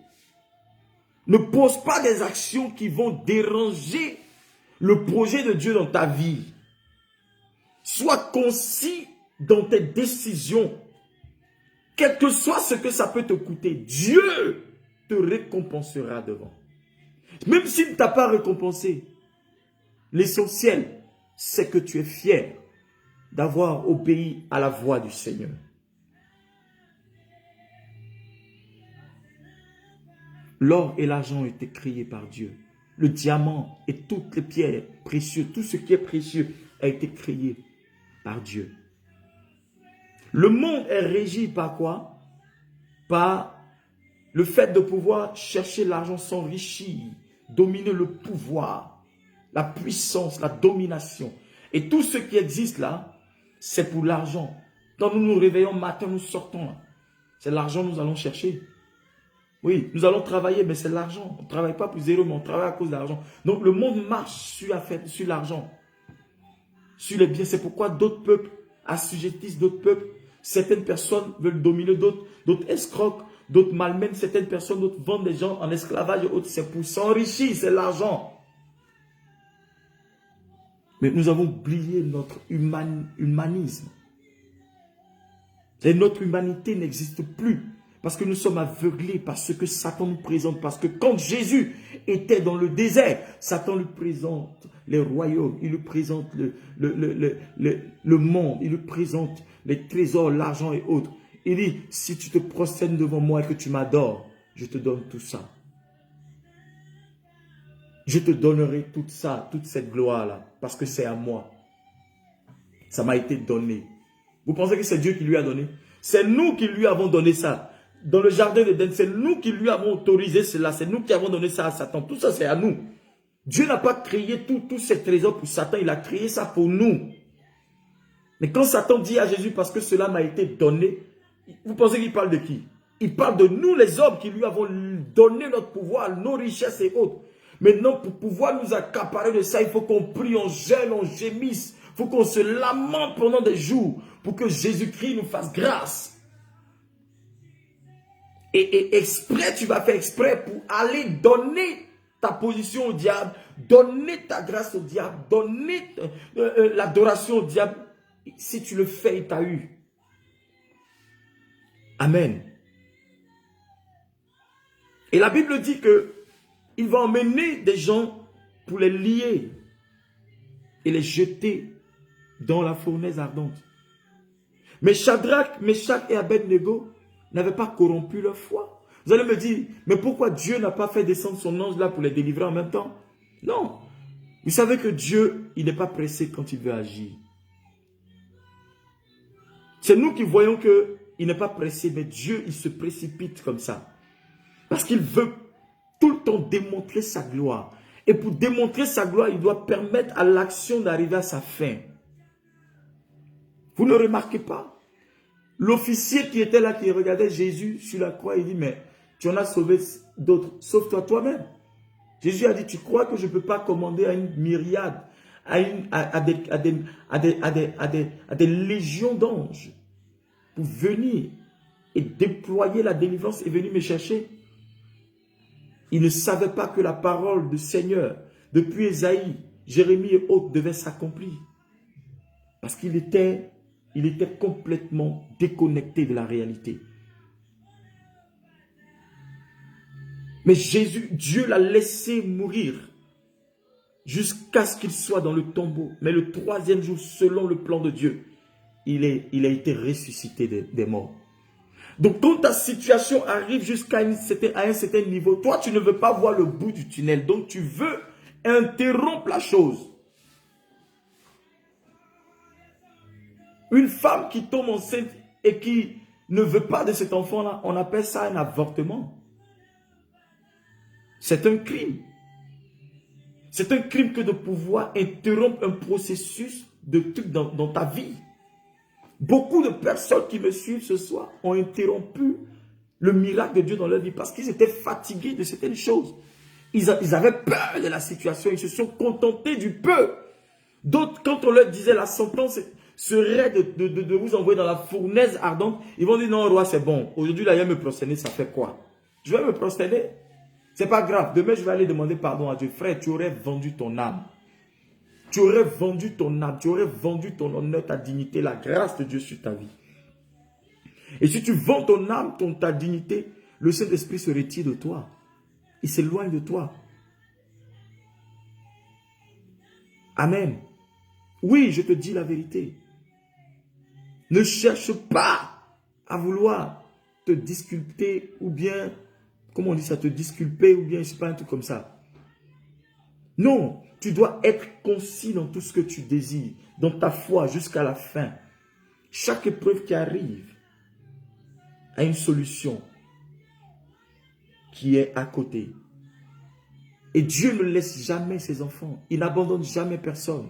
Ne pose pas des actions qui vont déranger le projet de Dieu dans ta vie. Sois concis dans tes décisions. Quel que soit ce que ça peut te coûter, Dieu te récompensera devant. Même s'il ne t'a pas récompensé, l'essentiel, c'est que tu es fier d'avoir obéi à la voix du Seigneur. L'or et l'argent ont été créés par Dieu. Le diamant et toutes les pierres précieuses, tout ce qui est précieux a été créé par Dieu. Le monde est régi par quoi? Par le fait de pouvoir chercher l'argent, s'enrichir, dominer le pouvoir, la puissance, la domination. Et tout ce qui existe là, c'est pour l'argent. Quand nous nous réveillons matin, nous sortons là. C'est l'argent que nous allons chercher. Oui, nous allons travailler, mais c'est l'argent. On ne travaille pas pour zéro, mais on travaille à cause de l'argent. Donc le monde marche sur l'argent, sur les biens. C'est pourquoi d'autres peuples assujettissent d'autres peuples. Certaines personnes veulent dominer d'autres, d'autres escroquent, d'autres malmènent certaines personnes, d'autres vendent des gens en esclavage et autres. C'est pour s'enrichir, c'est l'argent. Mais nous avons oublié notre humanisme. Et notre humanité n'existe plus. Parce que nous sommes aveuglés par ce que Satan nous présente. Parce que quand Jésus était dans le désert, Satan lui présente les royaumes, il lui présente le monde, il lui présente les trésors, l'argent et autres. Il dit, si tu te prosternes devant moi et que tu m'adores, je te donne tout ça. Je te donnerai tout ça, toute cette gloire-là, parce que c'est à moi. Ça m'a été donné. Vous pensez que c'est Dieu qui lui a donné? C'est nous qui lui avons donné ça. Dans le jardin d'Éden, c'est nous qui lui avons autorisé cela. C'est nous qui avons donné ça à Satan. Tout ça, c'est à nous. Dieu n'a pas créé tous ces trésors pour Satan. Il a créé ça pour nous. Mais quand Satan dit à Jésus, parce que cela m'a été donné, vous pensez qu'il parle de qui? Il parle de nous, les hommes, qui lui avons donné notre pouvoir, nos richesses et autres. Maintenant, pour pouvoir nous accaparer de ça, il faut qu'on prie, on gêne, on gémisse. Il faut qu'on se lamente pendant des jours pour que Jésus-Christ nous fasse grâce. Et exprès, tu vas faire exprès pour aller donner ta position au diable, donner ta grâce au diable, donner l'adoration au diable. Si tu le fais, il t'a eu. Amen. Et la Bible dit que il va emmener des gens pour les lier et les jeter dans la fournaise ardente. Mais Shadrach, Meshach et Abednego n'avaient pas corrompu leur foi. Vous allez me dire, mais pourquoi Dieu n'a pas fait descendre son ange là pour les délivrer en même temps? Non. Vous savez que Dieu, il n'est pas pressé quand il veut agir. C'est nous qui voyons qu'il n'est pas pressé, mais Dieu, il se précipite comme ça. Parce qu'il veut tout le temps démontrer sa gloire. Et pour démontrer sa gloire, il doit permettre à l'action d'arriver à sa fin. Vous ne remarquez pas? L'officier qui était là, qui regardait Jésus sur la croix, il dit, mais tu en as sauvé d'autres, sauve-toi toi-même. Jésus a dit, tu crois que je ne peux pas commander à une myriade, à des légions d'anges pour venir et déployer la délivrance et venir me chercher? Il ne savait pas que la parole du Seigneur, depuis Ésaïe, Jérémie et autres, devait s'accomplir. Parce qu'il était complètement déconnecté de la réalité. Mais Dieu l'a laissé mourir jusqu'à ce qu'il soit dans le tombeau. Mais le troisième jour, selon le plan de Dieu, il a été ressuscité des morts. Donc, quand ta situation arrive jusqu'à un certain niveau, toi, tu ne veux pas voir le bout du tunnel. Donc, tu veux interrompre la chose. Une femme qui tombe enceinte et qui ne veut pas de cet enfant-là, on appelle ça un avortement. C'est un crime. C'est un crime que de pouvoir interrompre un processus de trucs dans ta vie. Beaucoup de personnes qui me suivent ce soir ont interrompu le miracle de Dieu dans leur vie parce qu'ils étaient fatigués de certaines choses. Ils avaient peur de la situation, ils se sont contentés du peu. D'autres, quand on leur disait la sentence serait de vous envoyer dans la fournaise ardente, ils vont dire non, roi, c'est bon. Aujourd'hui, là, il va me prosterner, ça fait quoi? Je vais me prosterner. C'est pas grave. Demain, je vais aller demander pardon à Dieu. Frère, tu aurais vendu ton âme. Tu aurais vendu ton âme. Tu aurais vendu ton honneur, ta dignité, la grâce de Dieu sur ta vie. Et si tu vends ton âme, ta dignité, le Saint-Esprit se retire de toi. Il s'éloigne de toi. Amen. Oui, je te dis la vérité. Ne cherche pas à vouloir te disculper ou bien, comment on dit ça, te disculper ou bien, je ne sais pas, un truc comme ça. Non, tu dois être concis dans tout ce que tu désires, dans ta foi jusqu'à la fin. Chaque épreuve qui arrive a une solution qui est à côté. Et Dieu ne laisse jamais ses enfants. Il n'abandonne jamais personne.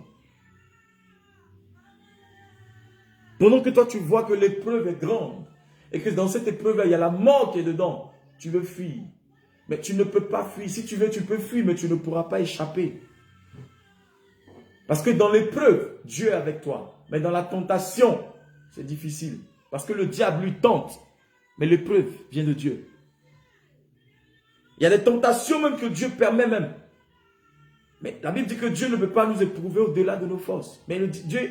Pendant que toi, tu vois que l'épreuve est grande et que dans cette épreuve-là, il y a la mort qui est dedans, tu veux fuir. Mais tu ne peux pas fuir. Si tu veux, tu peux fuir, mais tu ne pourras pas échapper. Parce que dans l'épreuve, Dieu est avec toi. Mais dans la tentation, c'est difficile. Parce que le diable lui tente. Mais l'épreuve vient de Dieu. Il y a des tentations même que Dieu permet même. Mais la Bible dit que Dieu ne peut pas nous éprouver au-delà de nos forces. Mais Dieu,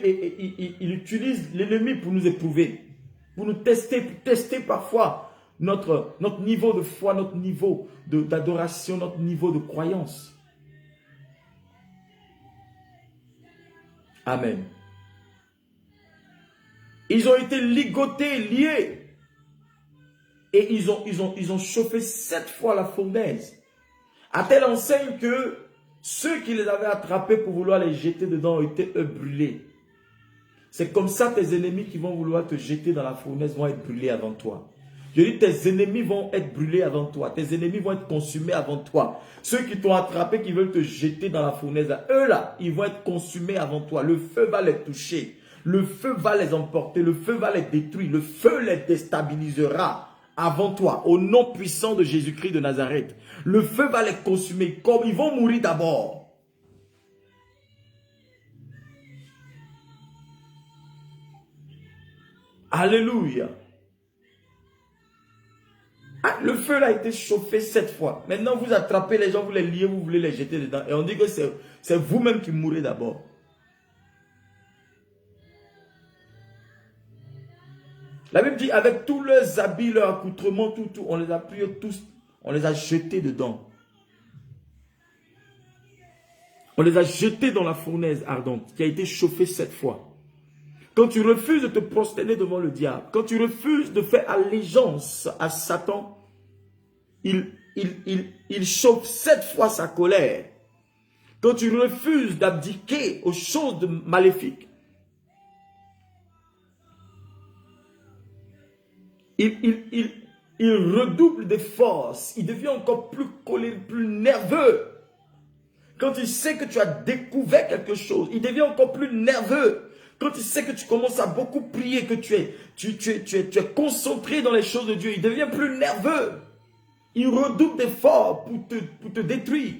il utilise l'ennemi pour nous éprouver. Pour nous tester, parfois notre niveau de foi, notre niveau d'adoration, notre niveau de croyance. Amen. Ils ont été ligotés, liés. Et ils ont chauffé 7 fois la fournaise. À telle enseigne que ceux qui les avaient attrapés pour vouloir les jeter dedans ont été brûlés. C'est comme ça tes ennemis qui vont vouloir te jeter dans la fournaise vont être brûlés avant toi. Je dis tes ennemis vont être brûlés avant toi. Tes ennemis vont être consumés avant toi. Ceux qui t'ont attrapé, qui veulent te jeter dans la fournaise, eux là, ils vont être consumés avant toi. Le feu va les toucher. Le feu va les emporter. Le feu va les détruire. Le feu les déstabilisera avant toi. Au nom puissant de Jésus-Christ de Nazareth. Le feu va les consumer. Comme ils vont mourir d'abord. Alléluia. Ah, le feu là a été chauffé 7 fois. Maintenant, vous attrapez les gens, vous les liez, vous voulez les jeter dedans. Et on dit que c'est vous-même qui mourrez d'abord. La Bible dit, avec tous leurs habits, leurs accoutrements, tout, on les a pris tous, on les a jetés dedans. On les a jetés dans la fournaise ardente qui a été chauffée 7 fois. Quand tu refuses de te prosterner devant le diable, quand tu refuses de faire allégeance à Satan, il chauffe 7 fois sa colère. Quand tu refuses d'abdiquer aux choses maléfiques, il redouble des forces. Il devient encore plus colérique, plus nerveux. Quand il sait que tu as découvert quelque chose, il devient encore plus nerveux. Quand il sait que tu commences à beaucoup prier, que tu es concentré dans les choses de Dieu, il devient plus nerveux. Il redouble d'efforts pour te détruire.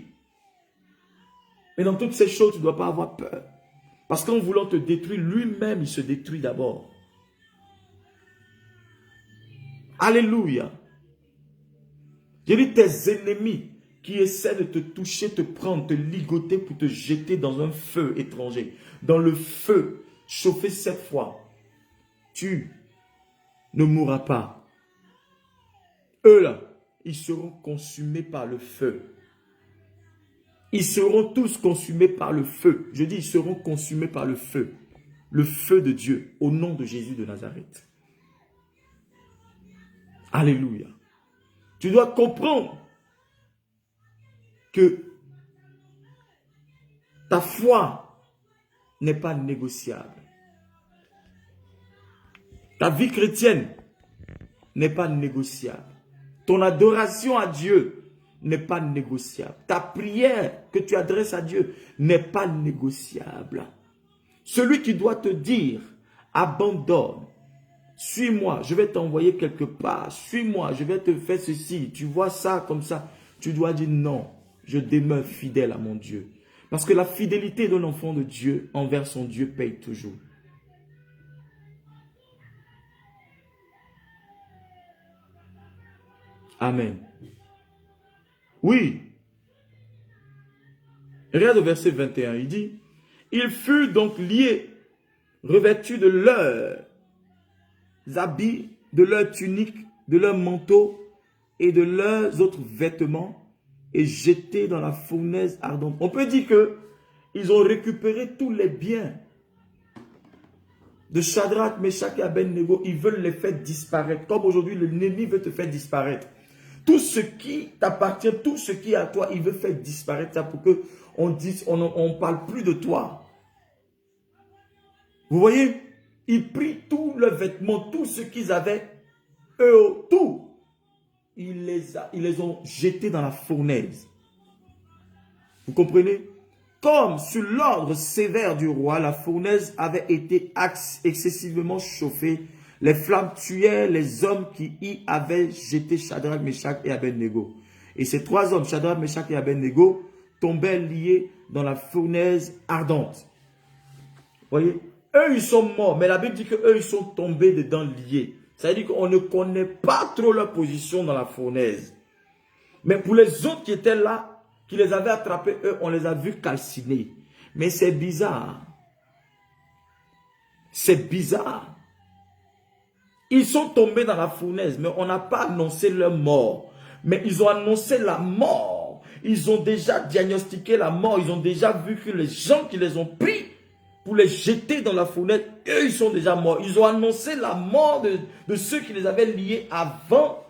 Mais dans toutes ces choses, tu ne dois pas avoir peur. Parce qu'en voulant te détruire, lui-même, il se détruit d'abord. Alléluia. J'ai dit tes ennemis qui essaient de te toucher, te prendre, te ligoter pour te jeter dans un feu étranger. Dans le feu, chauffé 7 fois. Tu ne mourras pas. Eux là, ils seront consumés par le feu. Ils seront tous consumés par le feu. Je dis, ils seront consumés par le feu. Le feu de Dieu, au nom de Jésus de Nazareth. Alléluia. Tu dois comprendre que ta foi n'est pas négociable. Ta vie chrétienne n'est pas négociable. Ton adoration à Dieu n'est pas négociable. Ta prière que tu adresses à Dieu n'est pas négociable. Celui qui doit te dire, abandonne, suis-moi, je vais t'envoyer quelque part, suis-moi, je vais te faire ceci, tu vois ça comme ça, tu dois dire non, je demeure fidèle à mon Dieu. Parce que la fidélité d'un enfant de Dieu envers son Dieu paye toujours. Amen. Oui. Regarde le verset 21, il dit, ils furent donc liés, revêtus de leurs habits, de leurs tuniques, de leurs manteaux et de leurs autres vêtements et jetés dans la fournaise ardente. On peut dire que ils ont récupéré tous les biens de Shadrach, Meshach et Abednego. Ils veulent les faire disparaître. Comme aujourd'hui, l'ennemi veut te faire disparaître. Tout ce qui t'appartient, tout ce qui est à toi, il veut faire disparaître ça pour que on ne parle plus de toi. Vous voyez, ils prient tous leurs vêtements, tout ce qu'ils avaient, eux, tout. Ils les ont jetés dans la fournaise. Vous comprenez? Comme sur l'ordre sévère du roi, la fournaise avait été excessivement chauffée. Les flammes tuaient les hommes qui y avaient jeté Shadrach, Meshach et Abednego. Et ces trois hommes, Shadrach, Meshach et Abednego, tombaient liés dans la fournaise ardente. Vous voyez? Eux, ils sont morts, mais la Bible dit qu'eux, ils sont tombés dedans liés. Ça veut dire qu'on ne connaît pas trop leur position dans la fournaise. Mais pour les autres qui étaient là, qui les avaient attrapés, eux, on les a vus calciner. Mais c'est bizarre. C'est bizarre. Ils sont tombés dans la fournaise, mais on n'a pas annoncé leur mort. Mais ils ont annoncé la mort. Ils ont déjà diagnostiqué la mort. Ils ont déjà vu que les gens qui les ont pris pour les jeter dans la fournaise, eux, ils sont déjà morts. Ils ont annoncé la mort de ceux qui les avaient liés avant.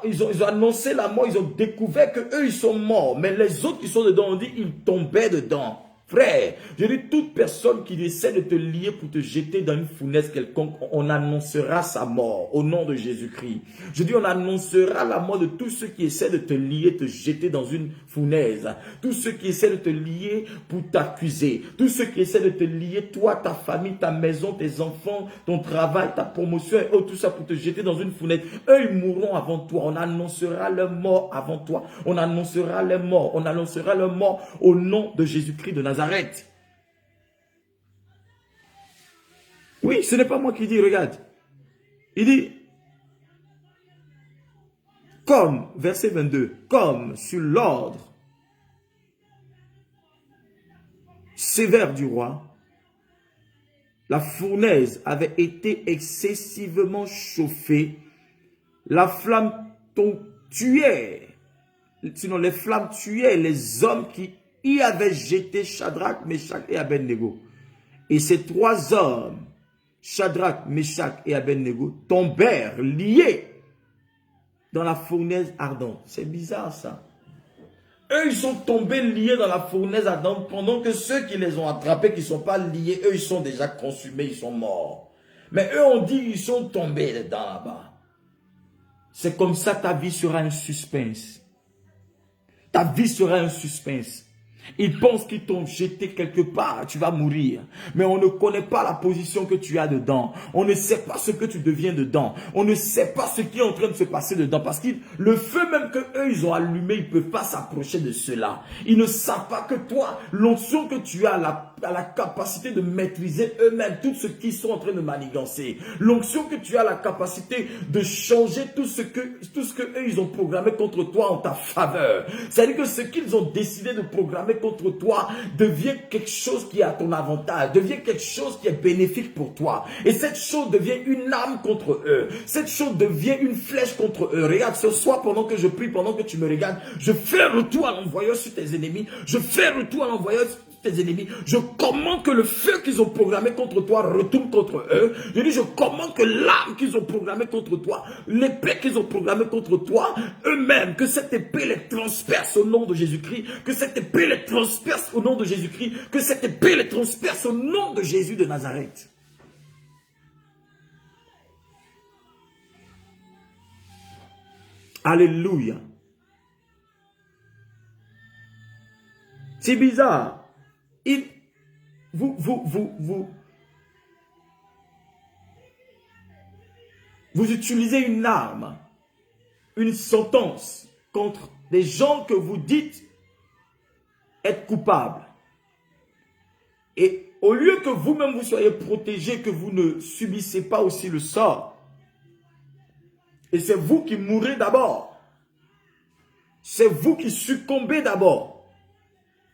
Ils ont annoncé la mort, ils ont découvert que eux ils sont morts. Mais les autres qui sont dedans, on dit ils tombaient dedans. Frère, je dis toute personne qui essaie de te lier pour te jeter dans une fournaise quelconque, on annoncera sa mort au nom de Jésus-Christ. Je dis on annoncera la mort de tous ceux qui essaient de te lier, te jeter dans une fournaise. Tous ceux qui essaient de te lier pour t'accuser. Tous ceux qui essaient de te lier, toi, ta famille, ta maison, tes enfants, ton travail, ta promotion et tout ça pour te jeter dans une fournaise. Eux, ils mourront avant toi. On annoncera leur mort avant toi. On annoncera leur mort. On annoncera leur mort au nom de Jésus-Christ de Nazareth. Oui, ce n'est pas moi qui dis, regarde. Il dit, comme, verset 22, comme sur l'ordre sévère du roi, la fournaise avait été excessivement chauffée, la flamme tuait, sinon les flammes tuaient les hommes qui y avaient jeté Shadrach, Meshach et Abednego. Et ces trois hommes, Shadrach, Meshach et Abednego, tombèrent liés dans la fournaise ardente. C'est bizarre ça. Eux, ils sont tombés liés dans la fournaise ardente pendant que ceux qui les ont attrapés, qui ne sont pas liés, eux, ils sont déjà consumés, ils sont morts. Mais eux, on dit ils sont tombés dedans là-bas. C'est comme ça ta vie sera un suspense. Ta vie sera un suspense. Ils pensent qu'ils t'ont jeté quelque part, tu vas mourir. Mais on ne connaît pas la position que tu as dedans. On ne sait pas ce que tu deviens dedans. On ne sait pas ce qui est en train de se passer dedans. Parce que le feu même que eux ils ont allumé, ils ne peuvent pas s'approcher de cela. Ils ne savent pas que toi, l'onction que tu as, la capacité de maîtriser eux-mêmes tout ce qu'ils sont en train de manigancer. L'onction que tu as la capacité de changer tout ce que eux ils ont programmé contre toi en ta faveur. C'est-à-dire que ce qu'ils ont décidé de programmer contre toi devient quelque chose qui est à ton avantage, devient quelque chose qui est bénéfique pour toi. Et cette chose devient une arme contre eux. Cette chose devient une flèche contre eux. Regarde, ce soir, pendant que je prie, pendant que tu me regardes, je fais retour à l'envoyeur sur tes ennemis. Je fais retour à l'envoyeur sur tes ennemis. Je commande que le feu qu'ils ont programmé contre toi retourne contre eux. Je dis, je commande que l'arme qu'ils ont programmée contre toi, l'épée qu'ils ont programmée contre toi, eux-mêmes, que cette épée les transperce au nom de Jésus-Christ, que cette épée les transperce au nom de Jésus-Christ, que cette épée les transperce au nom de Jésus de Nazareth. Alléluia. C'est bizarre. Vous utilisez une arme, une sentence contre des gens que vous dites être coupables. Et au lieu que vous-même vous soyez protégés, que vous ne subissez pas aussi le sort, et c'est vous qui mourrez d'abord. C'est vous qui succombez d'abord.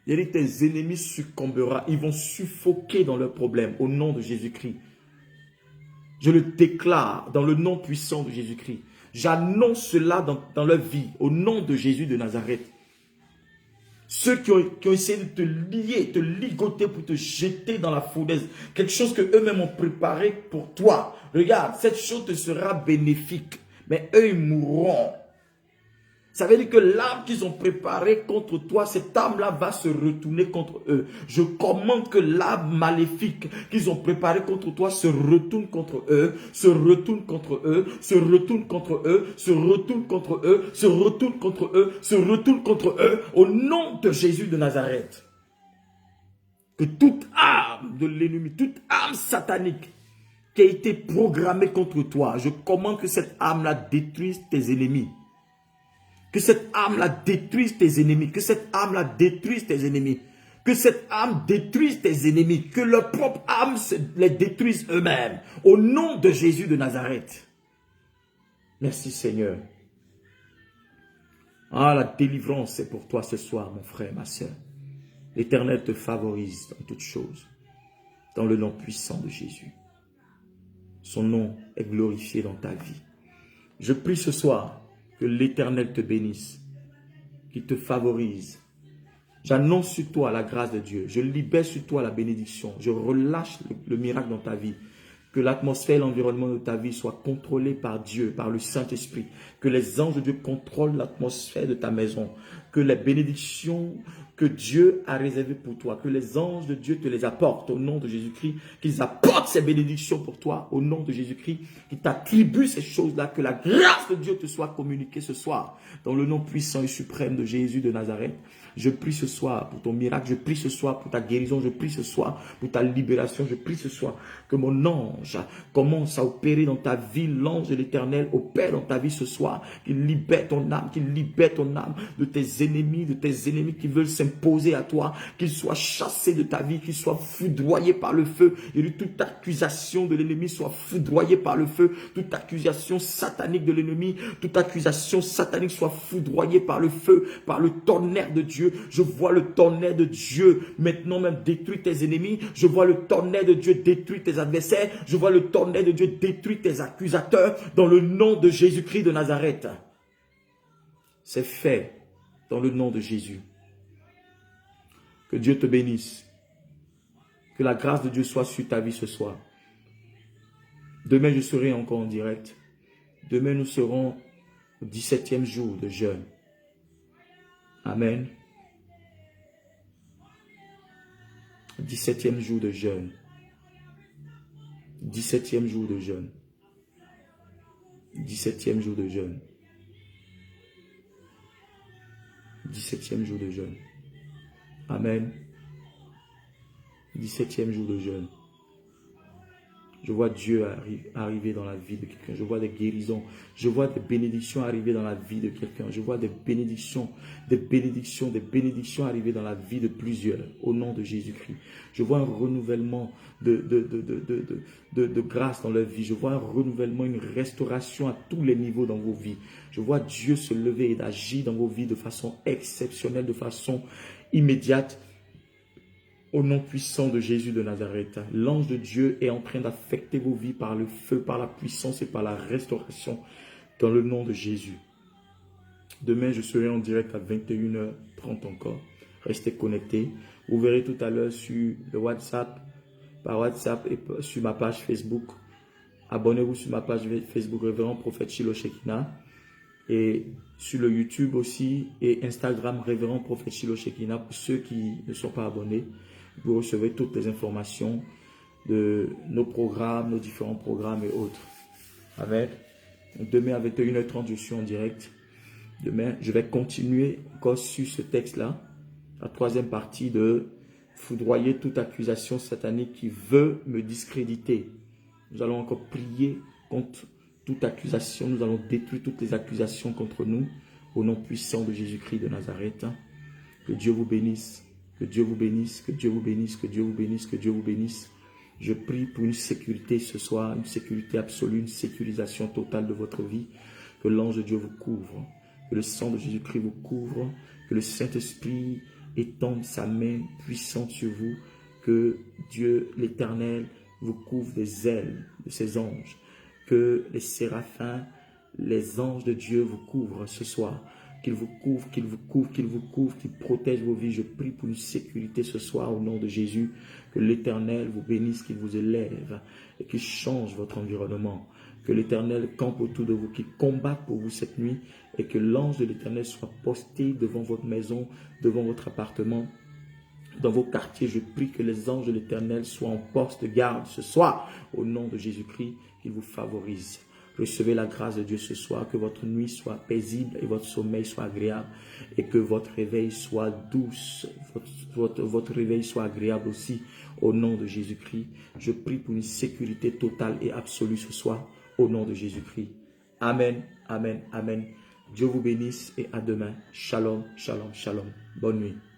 Il dit, tes ennemis succomberont. Ils vont suffoquer dans leurs problèmes au nom de Jésus-Christ. Je le déclare dans le nom puissant de Jésus-Christ. J'annonce cela dans leur vie au nom de Jésus de Nazareth. Ceux qui ont essayé de te lier, te ligoter pour te jeter dans la fournaise. Quelque chose que eux-mêmes ont préparé pour toi. Regarde, cette chose te sera bénéfique. Mais eux, ils mourront. Ça veut dire que l'arme qu'ils ont préparée contre toi, cette arme-là va se retourner contre eux. Je commande que l'arme maléfique qu'ils ont préparée contre toi se retourne contre eux, se retourne contre eux, se retourne contre eux, se retourne contre eux, se retourne contre eux, se retourne contre eux, au nom de Jésus de Nazareth. Que toute arme de l'ennemi, toute arme satanique qui a été programmée contre toi, je commande que cette arme-là détruise tes ennemis. Que cette arme-là détruise tes ennemis. Que cette arme-là détruise tes ennemis. Que cette arme détruise tes ennemis. Que leur propre arme les détruise eux-mêmes. Au nom de Jésus de Nazareth. Merci Seigneur. Ah, la délivrance, c'est pour toi ce soir, mon frère, ma soeur. L'Éternel te favorise dans toutes choses. Dans le nom puissant de Jésus. Son nom est glorifié dans ta vie. Je prie ce soir que l'Éternel te bénisse, qu'il te favorise. J'annonce sur toi la grâce de Dieu. Je libère sur toi la bénédiction. Je relâche le miracle dans ta vie. Que l'atmosphère et l'environnement de ta vie soient contrôlés par Dieu, par le Saint-Esprit. Que les anges de Dieu contrôlent l'atmosphère de ta maison. Que les bénédictions que Dieu a réservées pour toi, que les anges de Dieu te les apportent au nom de Jésus-Christ. Qu'ils apportent ces bénédictions pour toi au nom de Jésus-Christ. Qu'ils t'attribuent ces choses-là. Que la grâce de Dieu te soit communiquée ce soir. Dans le nom puissant et suprême de Jésus de Nazareth. Je prie ce soir pour ton miracle. Je prie ce soir pour ta guérison. Je prie ce soir pour ta libération. Je prie ce soir que mon ange commence à opérer dans ta vie. L'ange de l'Éternel opère dans ta vie ce soir. Qu'il libère ton âme. Qu'il libère ton âme de tes ennemis qui veulent s'imposer à toi. Qu'ils soient chassés de ta vie. Qu'ils soient foudroyés par le feu. Et toute accusation de l'ennemi soit foudroyée par le feu. Toute accusation satanique de l'ennemi. Toute accusation satanique soit foudroyée par le feu. Par le tonnerre de Dieu. Je vois le tonnerre de Dieu maintenant même détruire tes ennemis. Je vois le tonnerre de Dieu détruire tes adversaires. Je vois le tonnerre de Dieu détruire tes accusateurs dans le nom de Jésus-Christ de Nazareth. C'est fait dans le nom de Jésus. Que Dieu te bénisse. Que la grâce de Dieu soit sur ta vie ce soir. Demain, je serai encore en direct. Demain, nous serons au 17e jour de jeûne. Amen. 17e jour de jeûne. 17e jour de jeûne. 17e jour de jeûne. 17e jour de jeûne. Amen. 17e jour de jeûne. Je vois Dieu arriver dans la vie de quelqu'un. Je vois des guérisons. Je vois des bénédictions arriver dans la vie de quelqu'un. Je vois des bénédictions arriver dans la vie de plusieurs. Au nom de Jésus-Christ. Je vois un renouvellement de grâce dans leur vie. Je vois un renouvellement, une restauration à tous les niveaux dans vos vies. Je vois Dieu se lever et d'agir dans vos vies de façon exceptionnelle, de façon immédiate. Au nom puissant de Jésus de Nazareth, l'ange de Dieu est en train d'affecter vos vies par le feu, par la puissance et par la restauration dans le nom de Jésus. Demain, je serai en direct à 21h30 encore. Restez connectés. Vous verrez tout à l'heure sur le WhatsApp, par WhatsApp et sur ma page Facebook. Abonnez-vous sur ma page Facebook, Révérend Prophète Shiloh Shekinah. Et sur le YouTube aussi et Instagram, Révérend Prophète Shiloh Shekinah. Pour ceux qui ne sont pas abonnés, vous recevez toutes les informations de nos programmes, nos différents programmes et autres. Amen. Demain à 21h30, je suis en direct. Demain, je vais continuer encore sur ce texte-là. la troisième partie de foudroyer toute accusation satanique qui veut me discréditer. Nous allons encore prier contre toute accusation. Nous allons détruire toutes les accusations contre nous au nom puissant de Jésus-Christ de Nazareth. Que Dieu vous bénisse. Que Dieu vous bénisse. Que Dieu vous bénisse. Que Dieu vous bénisse. Que Dieu vous bénisse. Je prie pour une sécurité ce soir, une sécurité absolue, une sécurisation totale de votre vie. Que l'ange de Dieu vous couvre. Que le sang de Jésus-Christ vous couvre. Que le Saint-Esprit étende sa main puissante sur vous. Que Dieu, l'Éternel, vous couvre des ailes de ses anges. Que les séraphins, les anges de Dieu vous couvrent ce soir. Qu'il vous couvre, qu'il vous couvre, qu'il vous couvre, qu'il protège vos vies. Je prie pour une sécurité ce soir au nom de Jésus. Que l'Éternel vous bénisse, qu'il vous élève et qu'il change votre environnement. Que l'Éternel campe autour de vous, qu'il combatte pour vous cette nuit et que l'ange de l'Éternel soit posté devant votre maison, devant votre appartement, dans vos quartiers. Je prie que les anges de l'Éternel soient en poste de garde ce soir au nom de Jésus-Christ, qu'il vous favorise. Recevez la grâce de Dieu ce soir, que votre nuit soit paisible et votre sommeil soit agréable et que votre réveil soit douce, votre réveil soit agréable aussi au nom de Jésus-Christ. Je prie pour une sécurité totale et absolue ce soir au nom de Jésus-Christ. Amen, amen, amen. Dieu vous bénisse et à demain. Shalom, shalom, shalom. Bonne nuit.